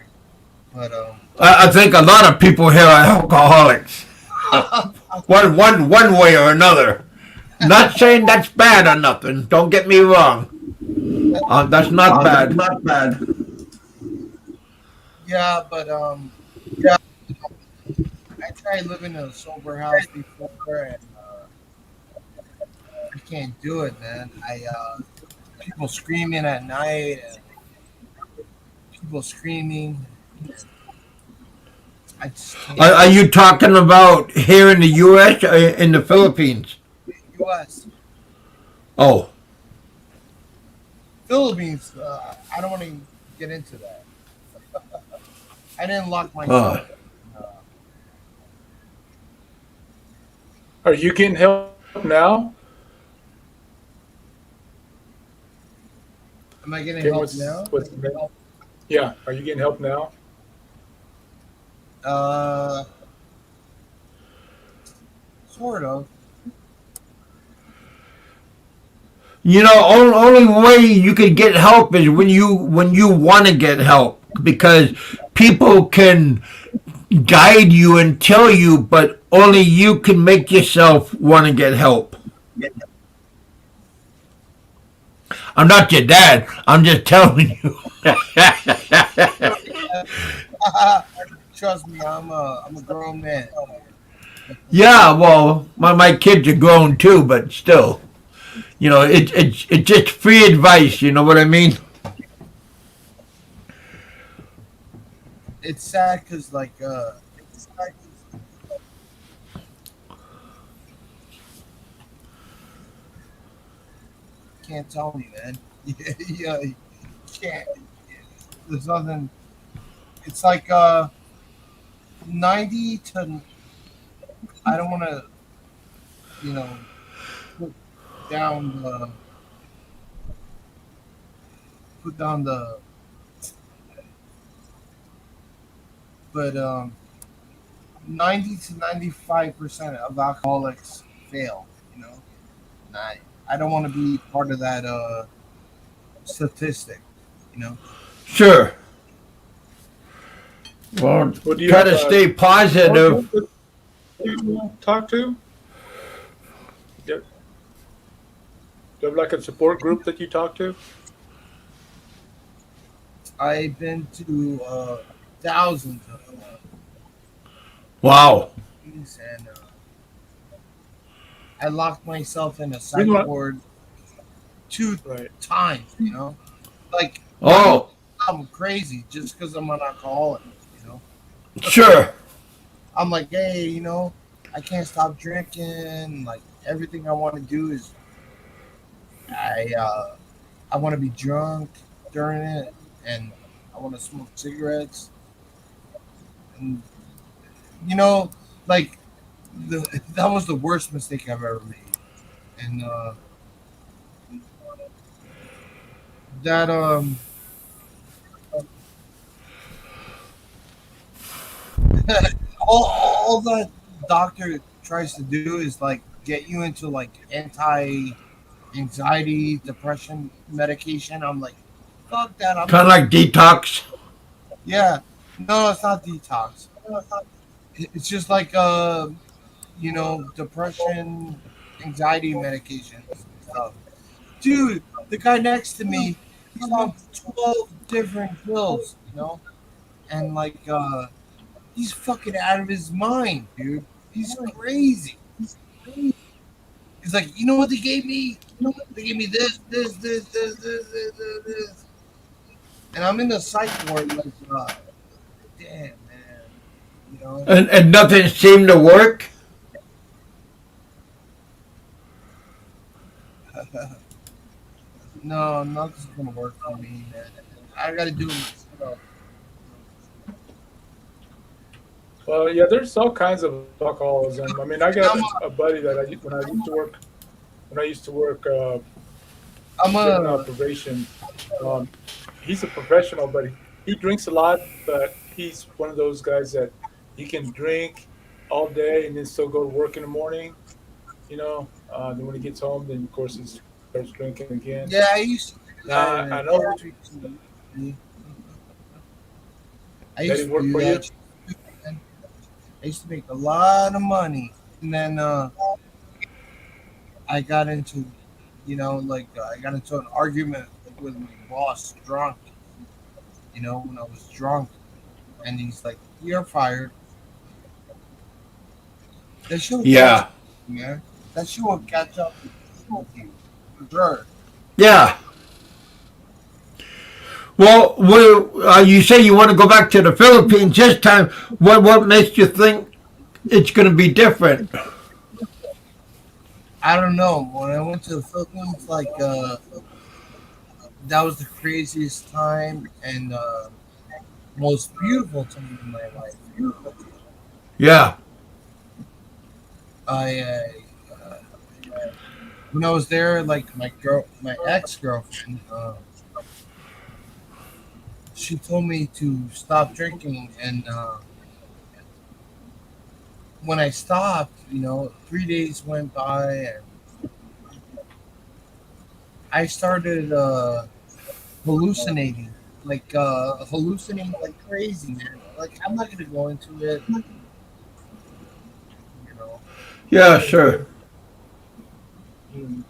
But I think a lot of people here are alcoholics, one way or another. Not saying that's bad or nothing. Don't get me wrong. That's not That's bad. not bad. yeah, but I tried living in a sober house before, and I can't do it, man. People screaming at night, and people screaming. I just can't. Are you talking about here in the U.S. or in the Philippines? U.S. Oh, Philippines. I don't want to get into that. I didn't lock uh, myself. Uh, Are you getting help now? am I getting Okay, help now? Yeah, are you getting help now? Uh, sort of. you know, only way you can get help is when you want to get help, because people can guide you and tell you, but only you can make yourself want to get help. I'm not your dad. I'm just telling you. Trust me, I'm a grown man. Yeah, well, my kids are grown too, but still, it's just free advice. You know what I mean? It's sad because can't tell me, man. Yeah, you can't. There's nothing. It's like 90 to. I don't want to, you know, put down the put down the, but 90 to 95% of alcoholics fail. And I don't want to be part of that statistic. You know. Sure. Well, Well, do you try have to a stay positive. support group that you talk to? Do you have like a support group that you talk to? I've been to thousands of Wow. things, and I locked myself in a psych Meanwhile- ward two Right. times. Like Oh, I'm crazy just because I'm an alcoholic. You know, sure. I'm like, hey, I can't stop drinking. Like everything I want to do is I want to be drunk during it, and I want to smoke cigarettes, and like that was the worst mistake I've ever made, and that all that doctor tries to do is like get you into like anti-anxiety, depression medication. I'm like, fuck that. I'm Kind of like detox. yeah. No, it's not detox. It's just like depression, anxiety medication stuff. Dude, the guy next to me, he's on 12 different pills, and like he's fucking out of his mind, dude. He's crazy. He's like, you know what they gave me? They gave me this, and I'm in the psych ward, like, damn, man, And nothing seemed to work. No, nothing's gonna work for me, man. I gotta do it. Well, yeah, there's all kinds of alcoholism. I mean, I got a buddy that when I used to work I'm juvenile a probation. He's a professional, but he drinks a lot. But he's one of those guys that he can drink all day and then still go to work in the morning. Then when he gets home, then of course he starts drinking again. yeah. I used to. Do Now, that. I know I that used he to worked do for you. that. I used to make a lot of money, and then I got into, I got into an argument with my boss, drunk. When I was drunk, and he's like, "You're fired." That shit will catch Yeah. up, man. That shit will catch up with you, for sure. Yeah. Well, you say you want to go back to the Philippines this time. What makes you think it's going to be different? I don't know. When I went to the Philippines, like that was the craziest time and most beautiful time in my life. Yeah. When I was there, like my ex-girlfriend, she told me to stop drinking, and when I stopped, 3 days went by, and I started hallucinating, hallucinating like crazy, man. Like I'm not gonna go into it, Yeah, sure. and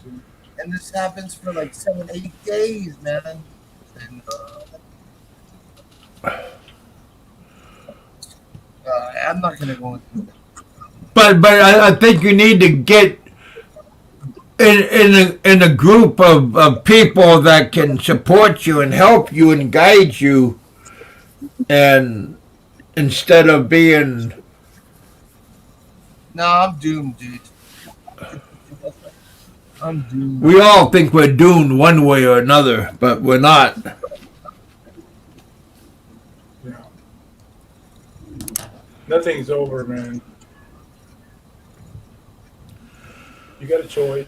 this happens for like 7, 8 days, man. And I'm not gonna go into it. But I think you need to get in a group of people that can support you and help you and guide you, and instead of being No, I'm doomed, dude. I'm doomed. we all think we're doomed one way or another, but we're not. Yeah. Nothing's over, man. You got a choice.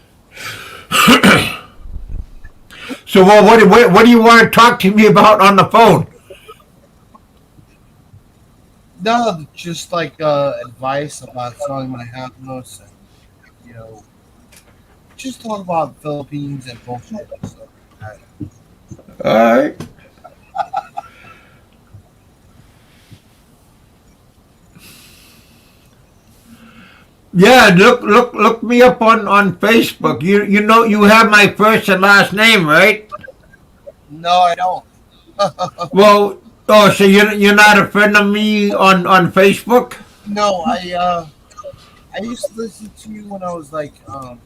So what do you want to talk to me about on the phone? No, just like advice about selling my house, and just talk about Philippines and bullshit and stuff like that. All right. Yeah, look me up on Facebook. You know you have my first and last name, right? No, I don't. Well, so you're not a friend of me on Facebook? No, I used to listen to you when I was like how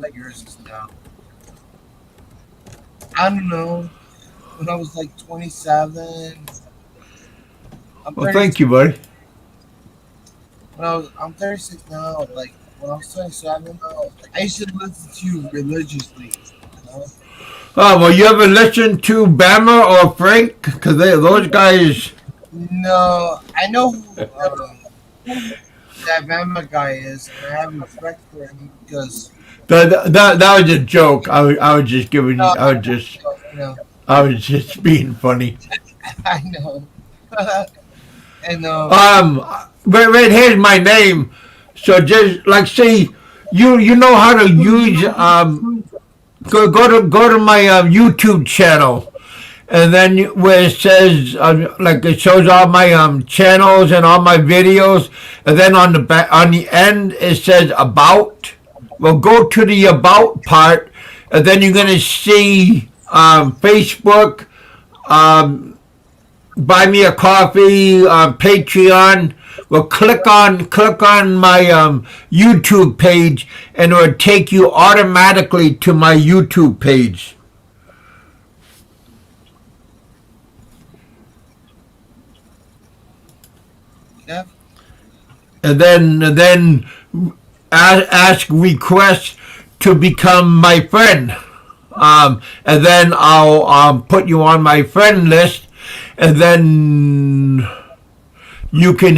many years is it now? I don't know. When I was like 27. Well, thank you, buddy. I'm 36 now. Like when I was 27, I used to listen to you religiously. Oh, well, you ever listen to Bama or Frank? Because those guys. No, I know who that Bama guy is, and I have respect for him because That was a joke. I was just giving you. no, I was just being funny. I know. And Right here's my name. So just like say you know how to use go to my YouTube channel, and then where it says like it shows all my channels and all my videos, and then on the back on the end it says about. Well, go to the about part, and then you're gonna see Facebook, buy me a coffee, Patreon. Well, click on my YouTube page, and it will take you automatically to my YouTube page. Kev? And then ask request to become my friend. And then I'll put you on my friend list, and then you can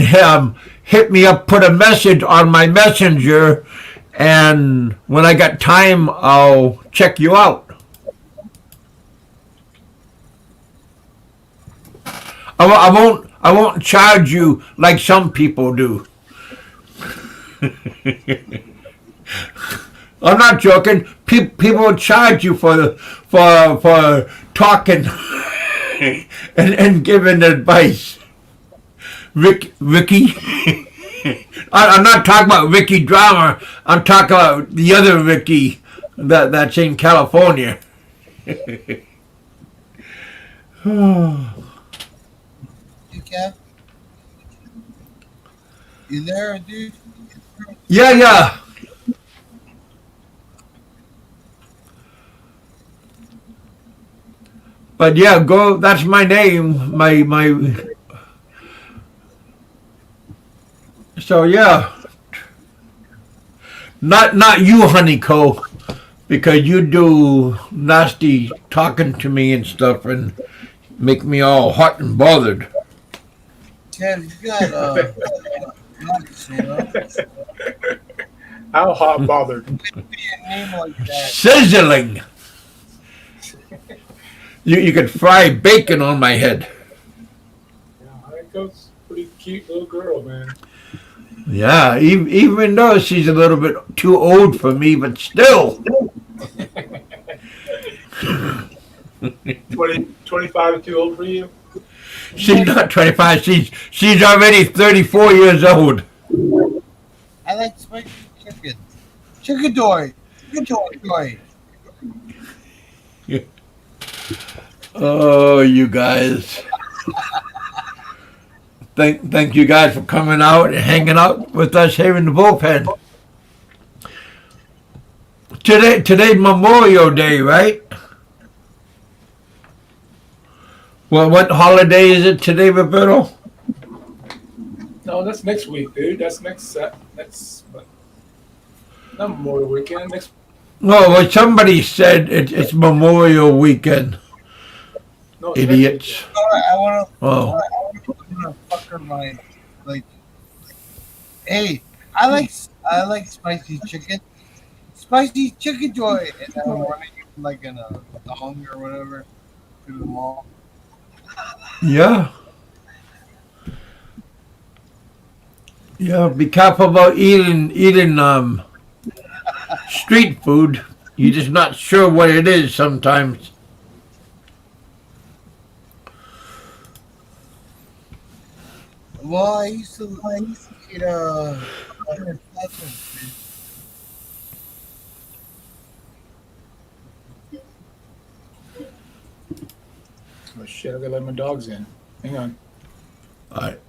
hit me up, put a message on my messenger, and when I got time, I'll check you out. I won't charge you like some people do. I'm not joking. People charge you for talking and giving advice. Ricky. I'm not talking about Ricky Drama. I'm talking about the other Ricky that's in California. You, Kev? You there, dude? Yeah. But yeah, go. That's my name. My. So yeah. Not you, Honeyco, because you do nasty talking to me and stuff and make me all hot and bothered. Kev, you got nuts, you know? How hot bothered? Be a name like that. Sizzling. You could fry bacon on my head. Yeah, Haniko's a pretty cute little girl, man. Yeah, even though she's a little bit too old for me, but still. 25 too old for you? She's not 25. She's already 34 years old. I like spicy chicken. Chicken doy. Oh, you guys. Thank you guys for coming out and hanging out with us here in the bullpen. Today's Memorial Day, right? Well, what holiday is it today, Roberto? No, that's next week, dude. That's next not Memorial Weekend. Next. No, well, somebody said it's Memorial Weekend. No, it's Idiots. I want Oh. to fuck her mind. Like, hey, I like spicy chicken. Spicy chicken joy. And then I'm running like in a thong or whatever through the mall. Yeah. Yeah, be careful about eating street food. You're just not sure what it is sometimes. Well, I used to eat Oh shit! I gotta let my dogs in. Hang on. All right.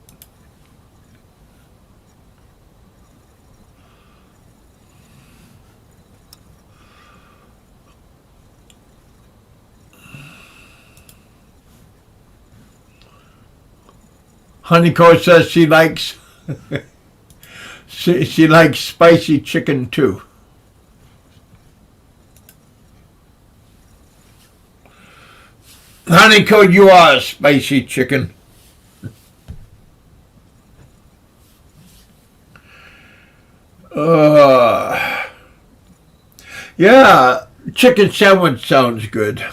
Honeyco says she likes she likes spicy chicken too. Honeyco, you are a spicy chicken. Yeah, chicken sandwich sounds good.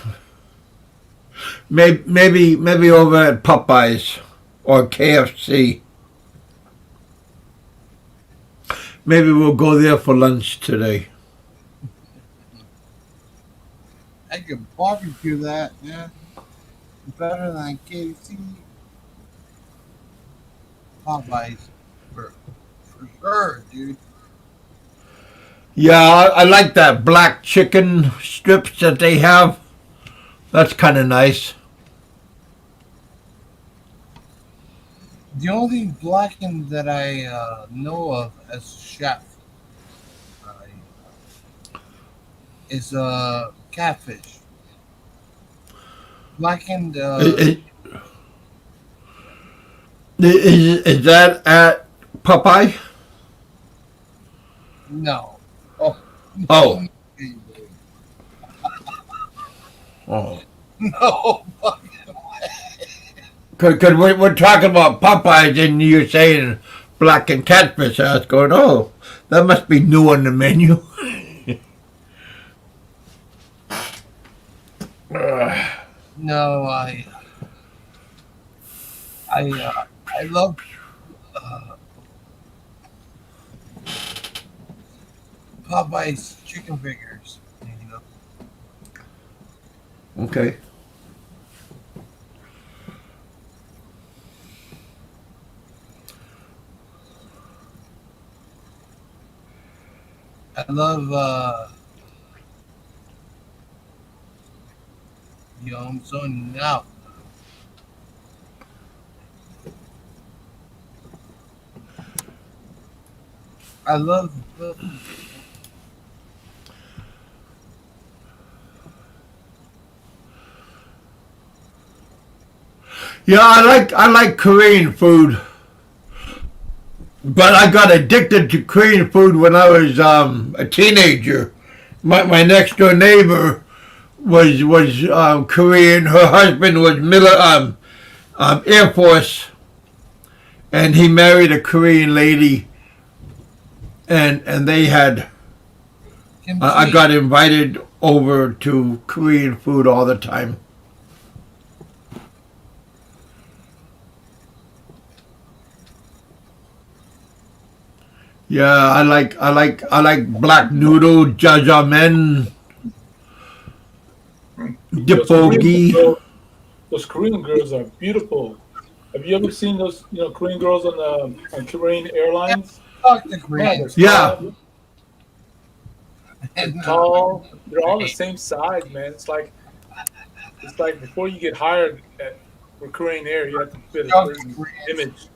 Maybe over at Popeyes or KFC. Maybe we'll go there for lunch today. I could barbecue that, yeah. Better than KFC. Popeyes. For sure, dude. Yeah, I like that black chicken strips that they have. That's kind of nice. The only blackened that I know of as chef is catfish. Blackened. Is that at Popeye? No. Oh. Oh. Oh. No. Because we're talking about Popeyes and you're saying black and catfish. I was going, oh, that must be new on the menu. No, I love Popeye's chicken fingers. You know? Okay. I love yo, I'm zoning out. I love the Yeah, I like Korean food. But I got addicted to Korean food when I was a teenager. My next door neighbor was Korean. Her husband was Air Force, and he married a Korean lady. And they had. I got invited over to Korean food all the time. Yeah, I like black noodle, jajangmyeon, tteokbokki. Those Korean girls are beautiful. Have you ever seen those, Korean girls on Korean Airlines? fuck the Man, Korean. they're Yeah. tall. They're all the same size, man. It's like before you get hired for Korean Air, you have to fit a certain image.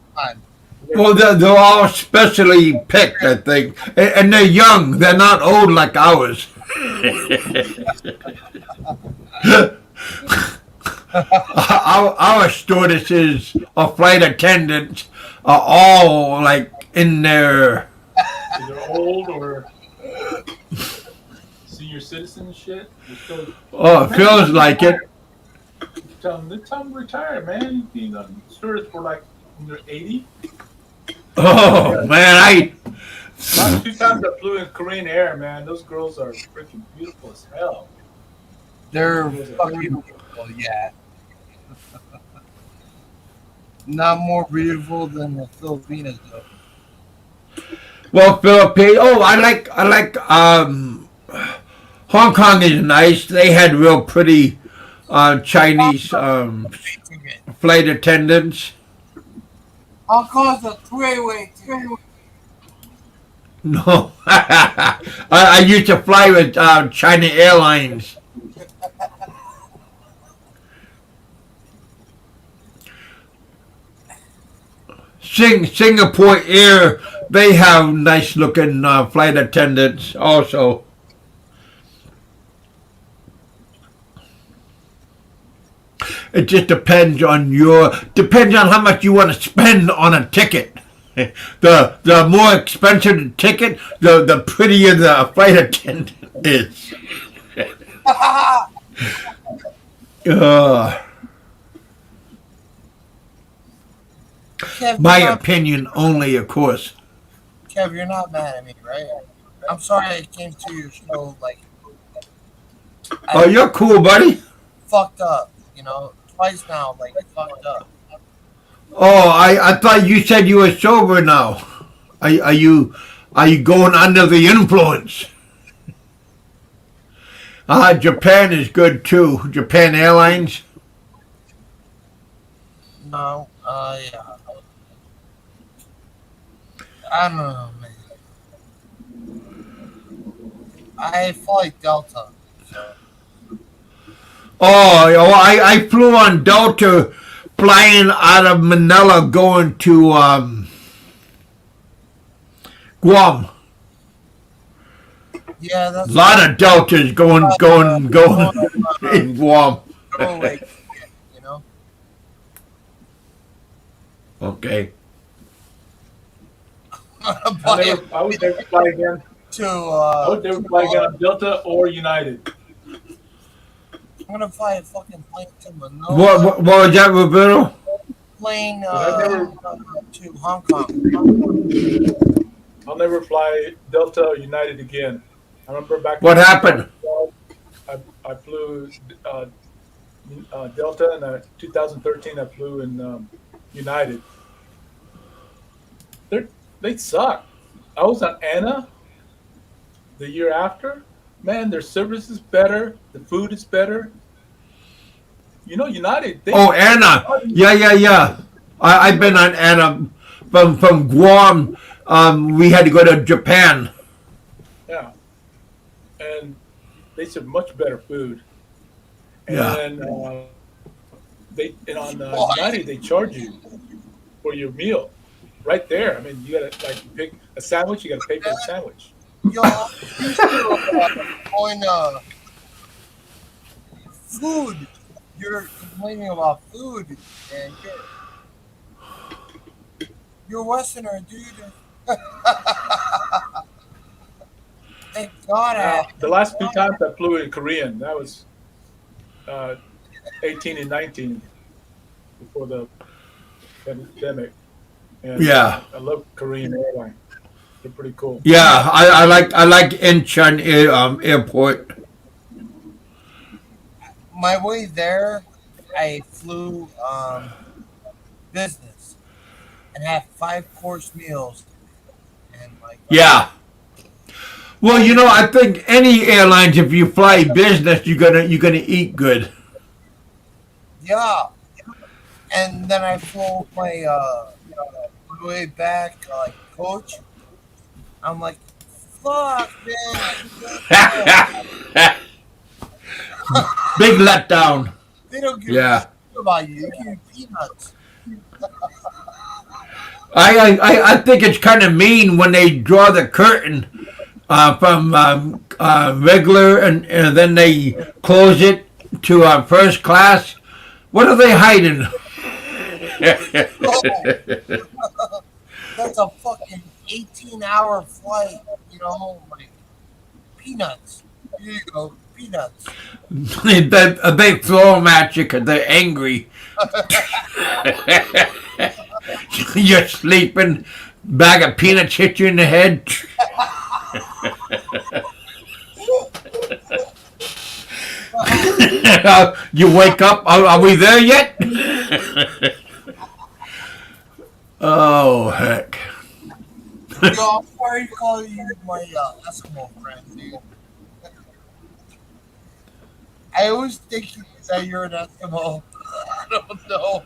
Well, they're all specially picked, I think, and they're young. They're not old like ours. Our stewardesses or flight attendants are all like in their. Either old or senior citizen and shit. Oh, it feels like it. Tell them to retire, man. You know, stewardess for like when they're 80. Oh man, Last 2 times I flew in Korean Air, man, those girls are freaking beautiful as hell. They're fucking beautiful, yeah. Not more beautiful than the Filipinas, though. Well, Philippines. Oh, I like. Hong Kong is nice. They had real pretty Chinese flight attendants. Hong Kong's a three-way. No, I used to fly with China Airlines. Singapore Air, they have nice looking flight attendants also. It just depends on how much you want to spend on a ticket. The more expensive the ticket, the prettier the flight attendant is. Kev, My opinion only, of course. Kev, you're not mad at me, right? I'm sorry I came to your show, like... Oh, you're cool, buddy. Fucked up, twice now, like, fucked up. Oh, I thought you said you were sober now. Are you Are you going under the influence? Japan is good too. Japan Airlines. No, yeah. I don't know, man. I fly Delta. So. Oh, I flew on Delta, flying out of Manila, going to Guam. Yeah, A that's lot of Deltas going in Guam. Norway, you know. Okay. I would never fly again. I would never fly again on Delta or United. I'm gonna fly a fucking plane to Manila. What was that, Roberto? Plane never- to Hong Kong. I'll never fly Delta or United again. I remember back. What happened? I flew Delta, and 2013 I flew in United. They suck. I was on Anna the year after. Man, their service is better. The food is better. You know, United. Oh, Anna. Yeah. I've been on Anna from Guam. We had to go to Japan. Yeah, and they serve much better food. And Yeah. then on United they charge you for your meal right there. I mean, you gotta like pick a sandwich. You gotta pay for the sandwich. Yo, on food. You're complaining about food, and you're a Westerner, dude. Thank God. The last two times I flew in Korean, that was 18 and 19 before the pandemic. And Yeah. I love Korean airline. They're pretty cool. Yeah, I like Incheon Airport. My way there, I flew business and had 5-course meals, and like Yeah. Well, I think any airlines, if you fly business, you're gonna eat good. yeah. And then I flew my way back, like coach. I'm like, fuck, man. Big letdown. They don't give Yeah. a shit about you. They give you peanuts. I think it's kind of mean when they draw the curtain from regular and then they close it to first class. What are they hiding? That's a fucking 18-hour flight, like peanuts. Here you go, peanuts. They throw them at you because they're angry. You're sleeping, bag of peanuts hit you in the head. You wake up, are we there yet? Oh, heck. Yo, I'm sorry to call you my Eskimo friend, dude. I always think that you're an Eskimo. I don't know.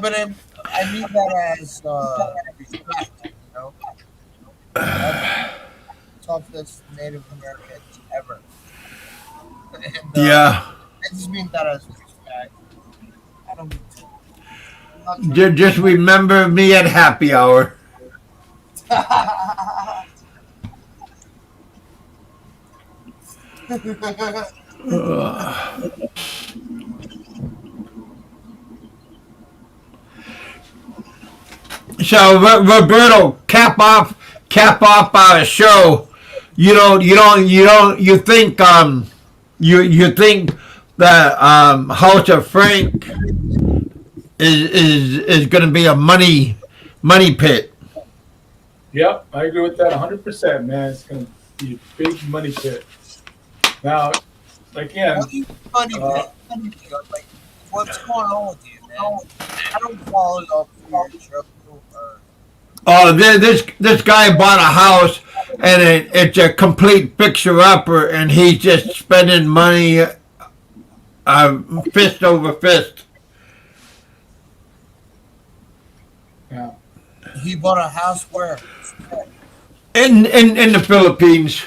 But I mean that as respect, toughest Native Americans ever. And, Yeah. I just mean that as respect. I don't mean to. Just remember me at happy hour. So Roberto, cap off our show. You think you think that House of Frank is going to be a money pit. Yep, I agree with that 100%, man. It's going to be a big money pit. Now, again, Money pit. Like, what's going on with you, man? I don't follow up your show. Oh, this guy bought a house, and it's a complete fixer-upper, and he's just spending money, fist over fist. Yeah. He bought a house where? In the Philippines,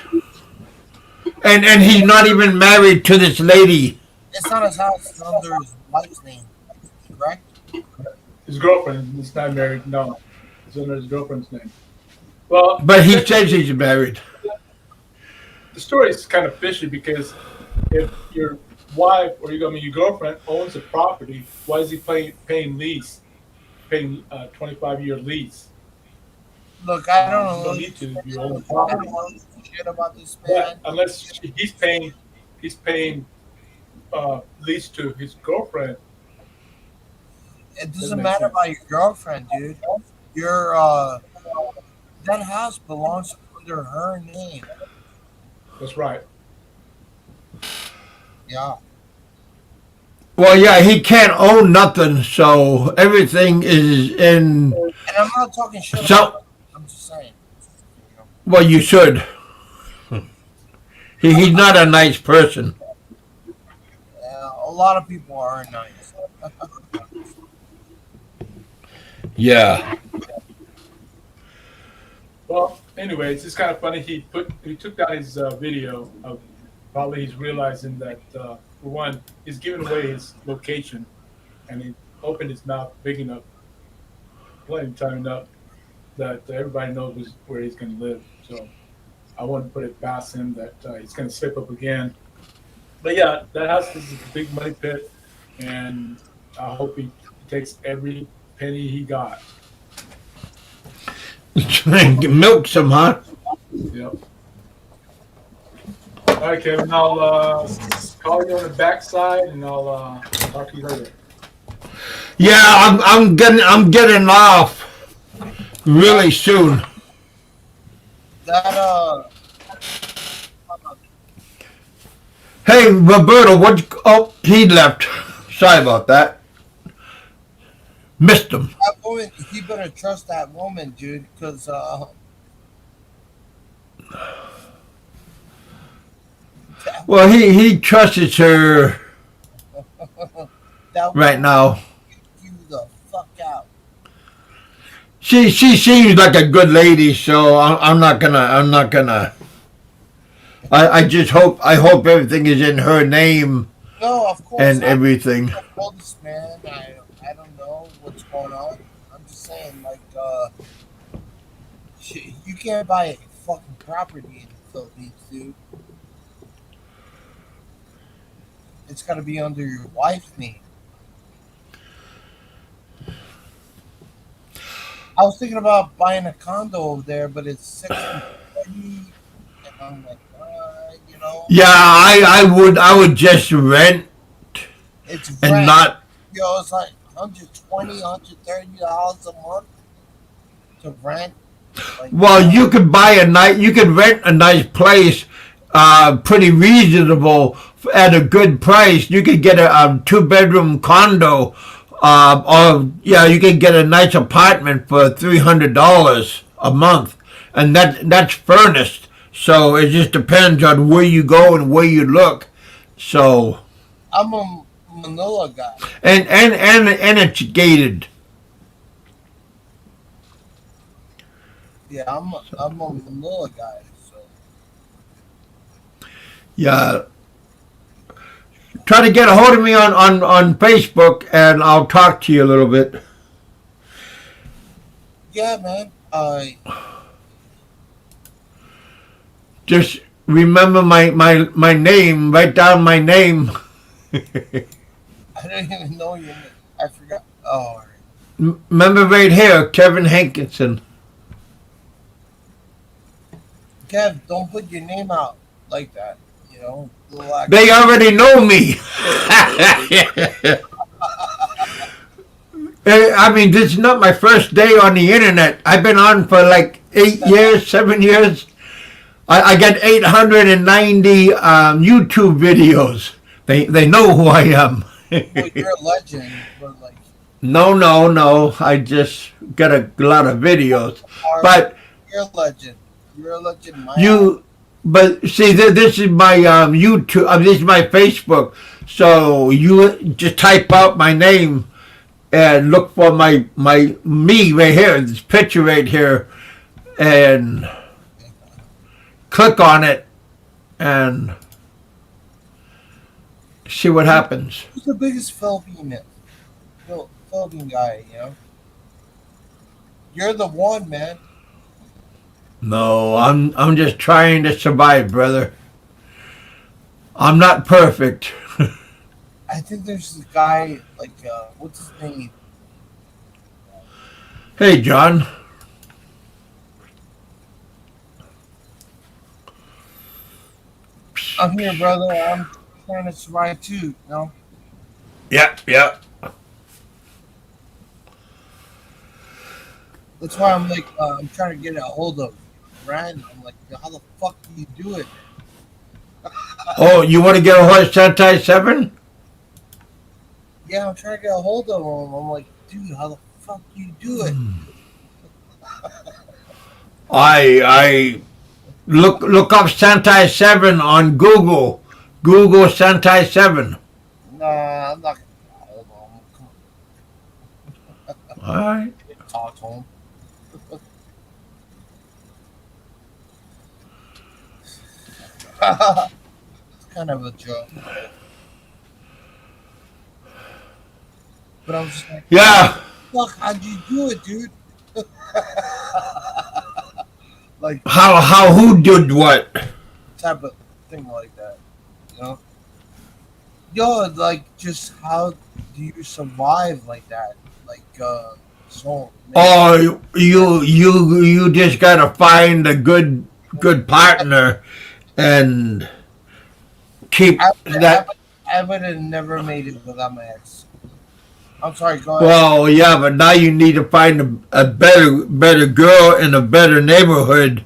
and he's not even married to this lady. It's not his house. It's under his wife's name, correct? His girlfriend is not married. No, it's under his girlfriend's name. Well, But he says he's married. the story is kind of fishy because if your wife or your girlfriend owns a property, why is he paying 25-year lease? Look, I don't know. You don't need to if you own a I property. don't know shit about this But man. unless he's paying lease to his girlfriend. It Doesn't doesn't make matter sense. about your girlfriend, dude. Your that house belongs under her name. That's right. Yeah. Well, yeah, he can't own nothing, so everything is in. And I'm not talking shit. So, About it. I'm just saying. You know, well, you should. He's not a nice person. a lot of people are nice. Yeah. Well, anyway, it's just kind of funny. He took down his video of probably he's realizing that for one, he's giving away his location, and he opened his mouth big enough, plenty of time enough that everybody knows where he's going to live. So I wouldn't put it past him that he's going to slip up again. But yeah, that house is a big money pit, and I hope he takes every penny he got. Milk some, huh? Yep. All right, Kevin. I'll call you on the backside, and I'll talk to you later. Yeah, I'm getting off really soon. That Hey, Roberto, oh, he left. Sorry about that. Missed him. that woman, he better trust that woman, dude, because Well, he trusts her that right now. you the fuck out. She seems like a good lady, so I'm not gonna. I hope everything is in her name No, of course. and everything. I told this man, I don't know what's going on. I'm just saying, like, you can't buy a fucking property in the Philippines, dude. It's got to be under your wife's name. I was thinking about buying a condo over there, but it's 60-40, and I'm like, you know, Yeah, I would just rent it's and rent. not. Yo, it's like $120, $130 a month to rent. Like, Well, you could rent a nice place, pretty reasonable at a good price. You could get a 2-bedroom condo, or yeah, you could get a nice apartment for $300 a month, and that's furnished. So it just depends on where you go and where you look. So I'm a Manila guy. and it's gated. Yeah, I'm a Manila guy. So Yeah. Try to get a hold of me on Facebook, and I'll talk to you a little bit. yeah, man. Just remember my name. Write down my name. I don't even know your name. I forgot. Oh, all right. Remember right here, Kevin Hankinson. Kev, don't put your name out like that. You know, relax. They already know me. I mean, this is not my first day on the internet. I've been on for like 8 years, 7 years. I got 890 YouTube videos. They know who I am. Well, you're a legend, but like, No. I just got a lot of videos. But You're a legend. You're a legend. In my you, but see, this is my YouTube. This is my Facebook. So you just type out my name and look for my me right here. This picture right here, and click on it and see what happens. Who's the biggest Philippine guy? You know, you're the one, man. No, I'm just trying to survive, brother. I'm not perfect. I think there's this guy like what's his name? Hey, John. I'm here, brother. I'm trying to survive too. You know. Yep. That's why I'm like I'm trying to get a hold of Rand. I'm like, how the fuck do you do it? Oh, you want to get a horse Sentai 7? Yeah, I'm trying to get a hold of him. I'm like, dude, how the fuck do you do it? I look up Sentai 7 on Google. Google Sentai 7. Nah, I'm not gonna get a hold of him. All right. Talk to him. It's kind of a joke. But I was just like, Yeah. fuck, how'd you do it, dude? Like, How who did what? type of thing like that, you know? Yo, like, just how do you survive like that? Like, so. Oh, you just gotta find a good partner and keep that. I would have never made it without my ex. I'm sorry, go ahead. Well, yeah, but now you need to find a better girl in a better neighborhood,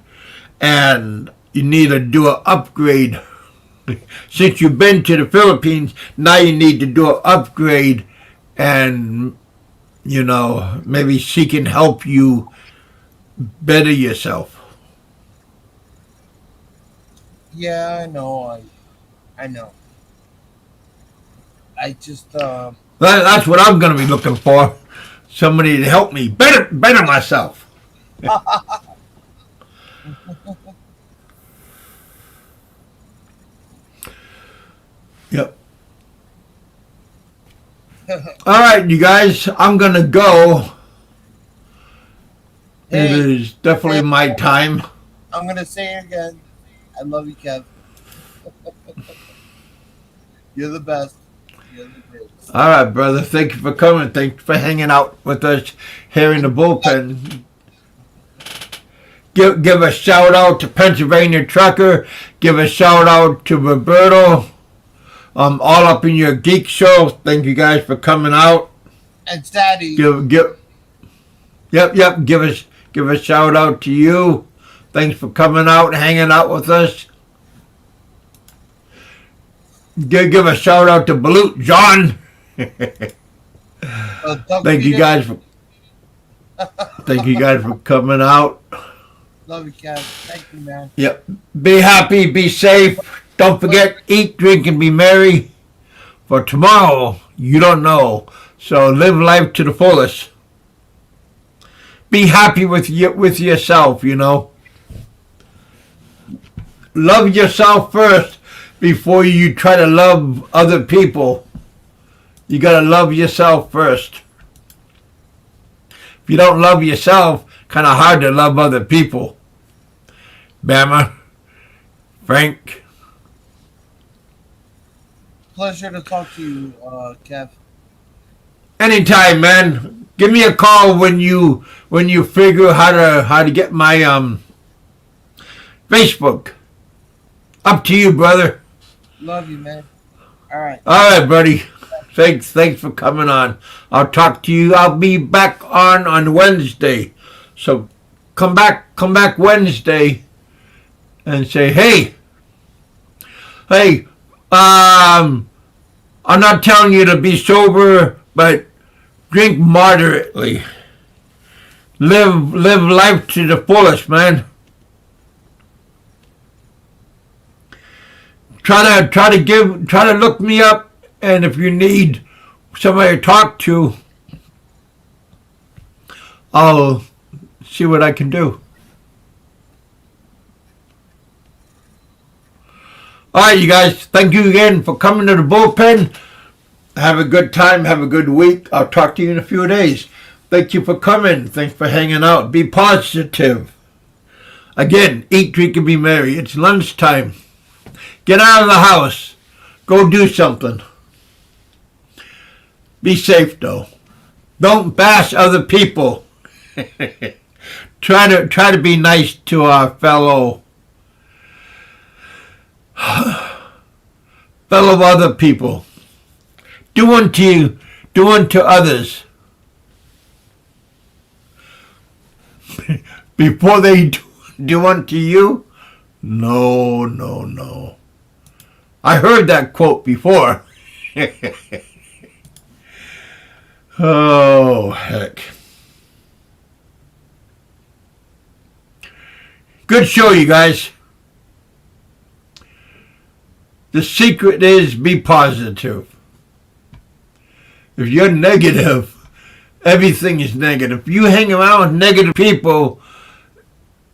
and you need to do an upgrade. Since you've been to the Philippines, now you need to do an upgrade, and maybe she can help you better yourself. Yeah, I know. I know. I just That's what I'm going to be looking for. Somebody to help me better myself. Yep. All right, you guys, I'm going to go. It Hey. is definitely my time. I'm gonna say it again. I love you, Kev. You're the best. You're the greatest. All right, brother. Thank you for coming. Thank you for hanging out with us here in the bullpen. Give a shout out to Pennsylvania Trucker. Give a shout out to Roberto. All up in your geek show. Thank you guys for coming out. And Daddy. Yep. Give a shout out to you. Thanks for coming out and hanging out with us. Give a shout out to Balut John. Thank you guys for coming out. Love you, Kev. Thank you, man. Yep. Be happy, be safe. Don't forget, eat, drink, and be merry. For tomorrow, you don't know. So live life to the fullest. Be happy with yourself, Love yourself first before you try to love other people. You gotta love yourself first. If you don't love yourself, kind of hard to love other people. Bama, Frank. Pleasure to talk to you, Kev. Anytime, man. Give me a call when you figure how to get my Facebook. Up to you, brother. Love you, man. All right. All right, buddy. Thanks for coming on. I'll talk to you. I'll be back on Wednesday. So come back Wednesday and say, hey, I'm not telling you to be sober, but Drink moderately. Live life to the fullest, man. Try to look me up, and if you need somebody to talk to, I'll see what I can do. All right, you guys, thank you again for coming to the bullpen. Have a good time. Have a good week. I'll talk to you in a few days. Thank you for coming. Thanks for hanging out. Be positive. Again, eat, drink, and be merry. It's lunchtime. Get out of the house. Go do something. Be safe, though. Don't bash other people. Try to be nice to our fellow other people. Do unto you, do unto others before they do unto you. No. I heard that quote before. Oh, heck. Good show, you guys. The secret is be positive. If you're negative, everything is negative. If you hang around with negative people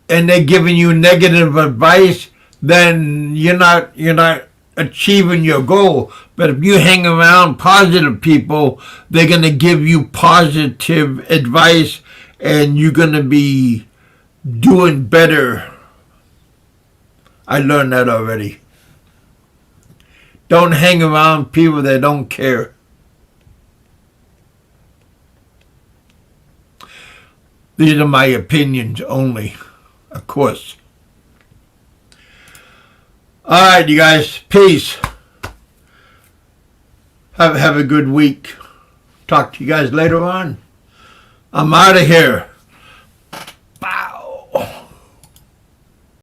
and they're giving you negative advice, then you're not achieving your goal. But if you hang around positive people, they're going to give you positive advice and you're going to be doing better. I learned that already. Don't hang around people that don't care. These are my opinions only, of course. All right, you guys. Peace. Have a good week. Talk to you guys later on. I'm out of here.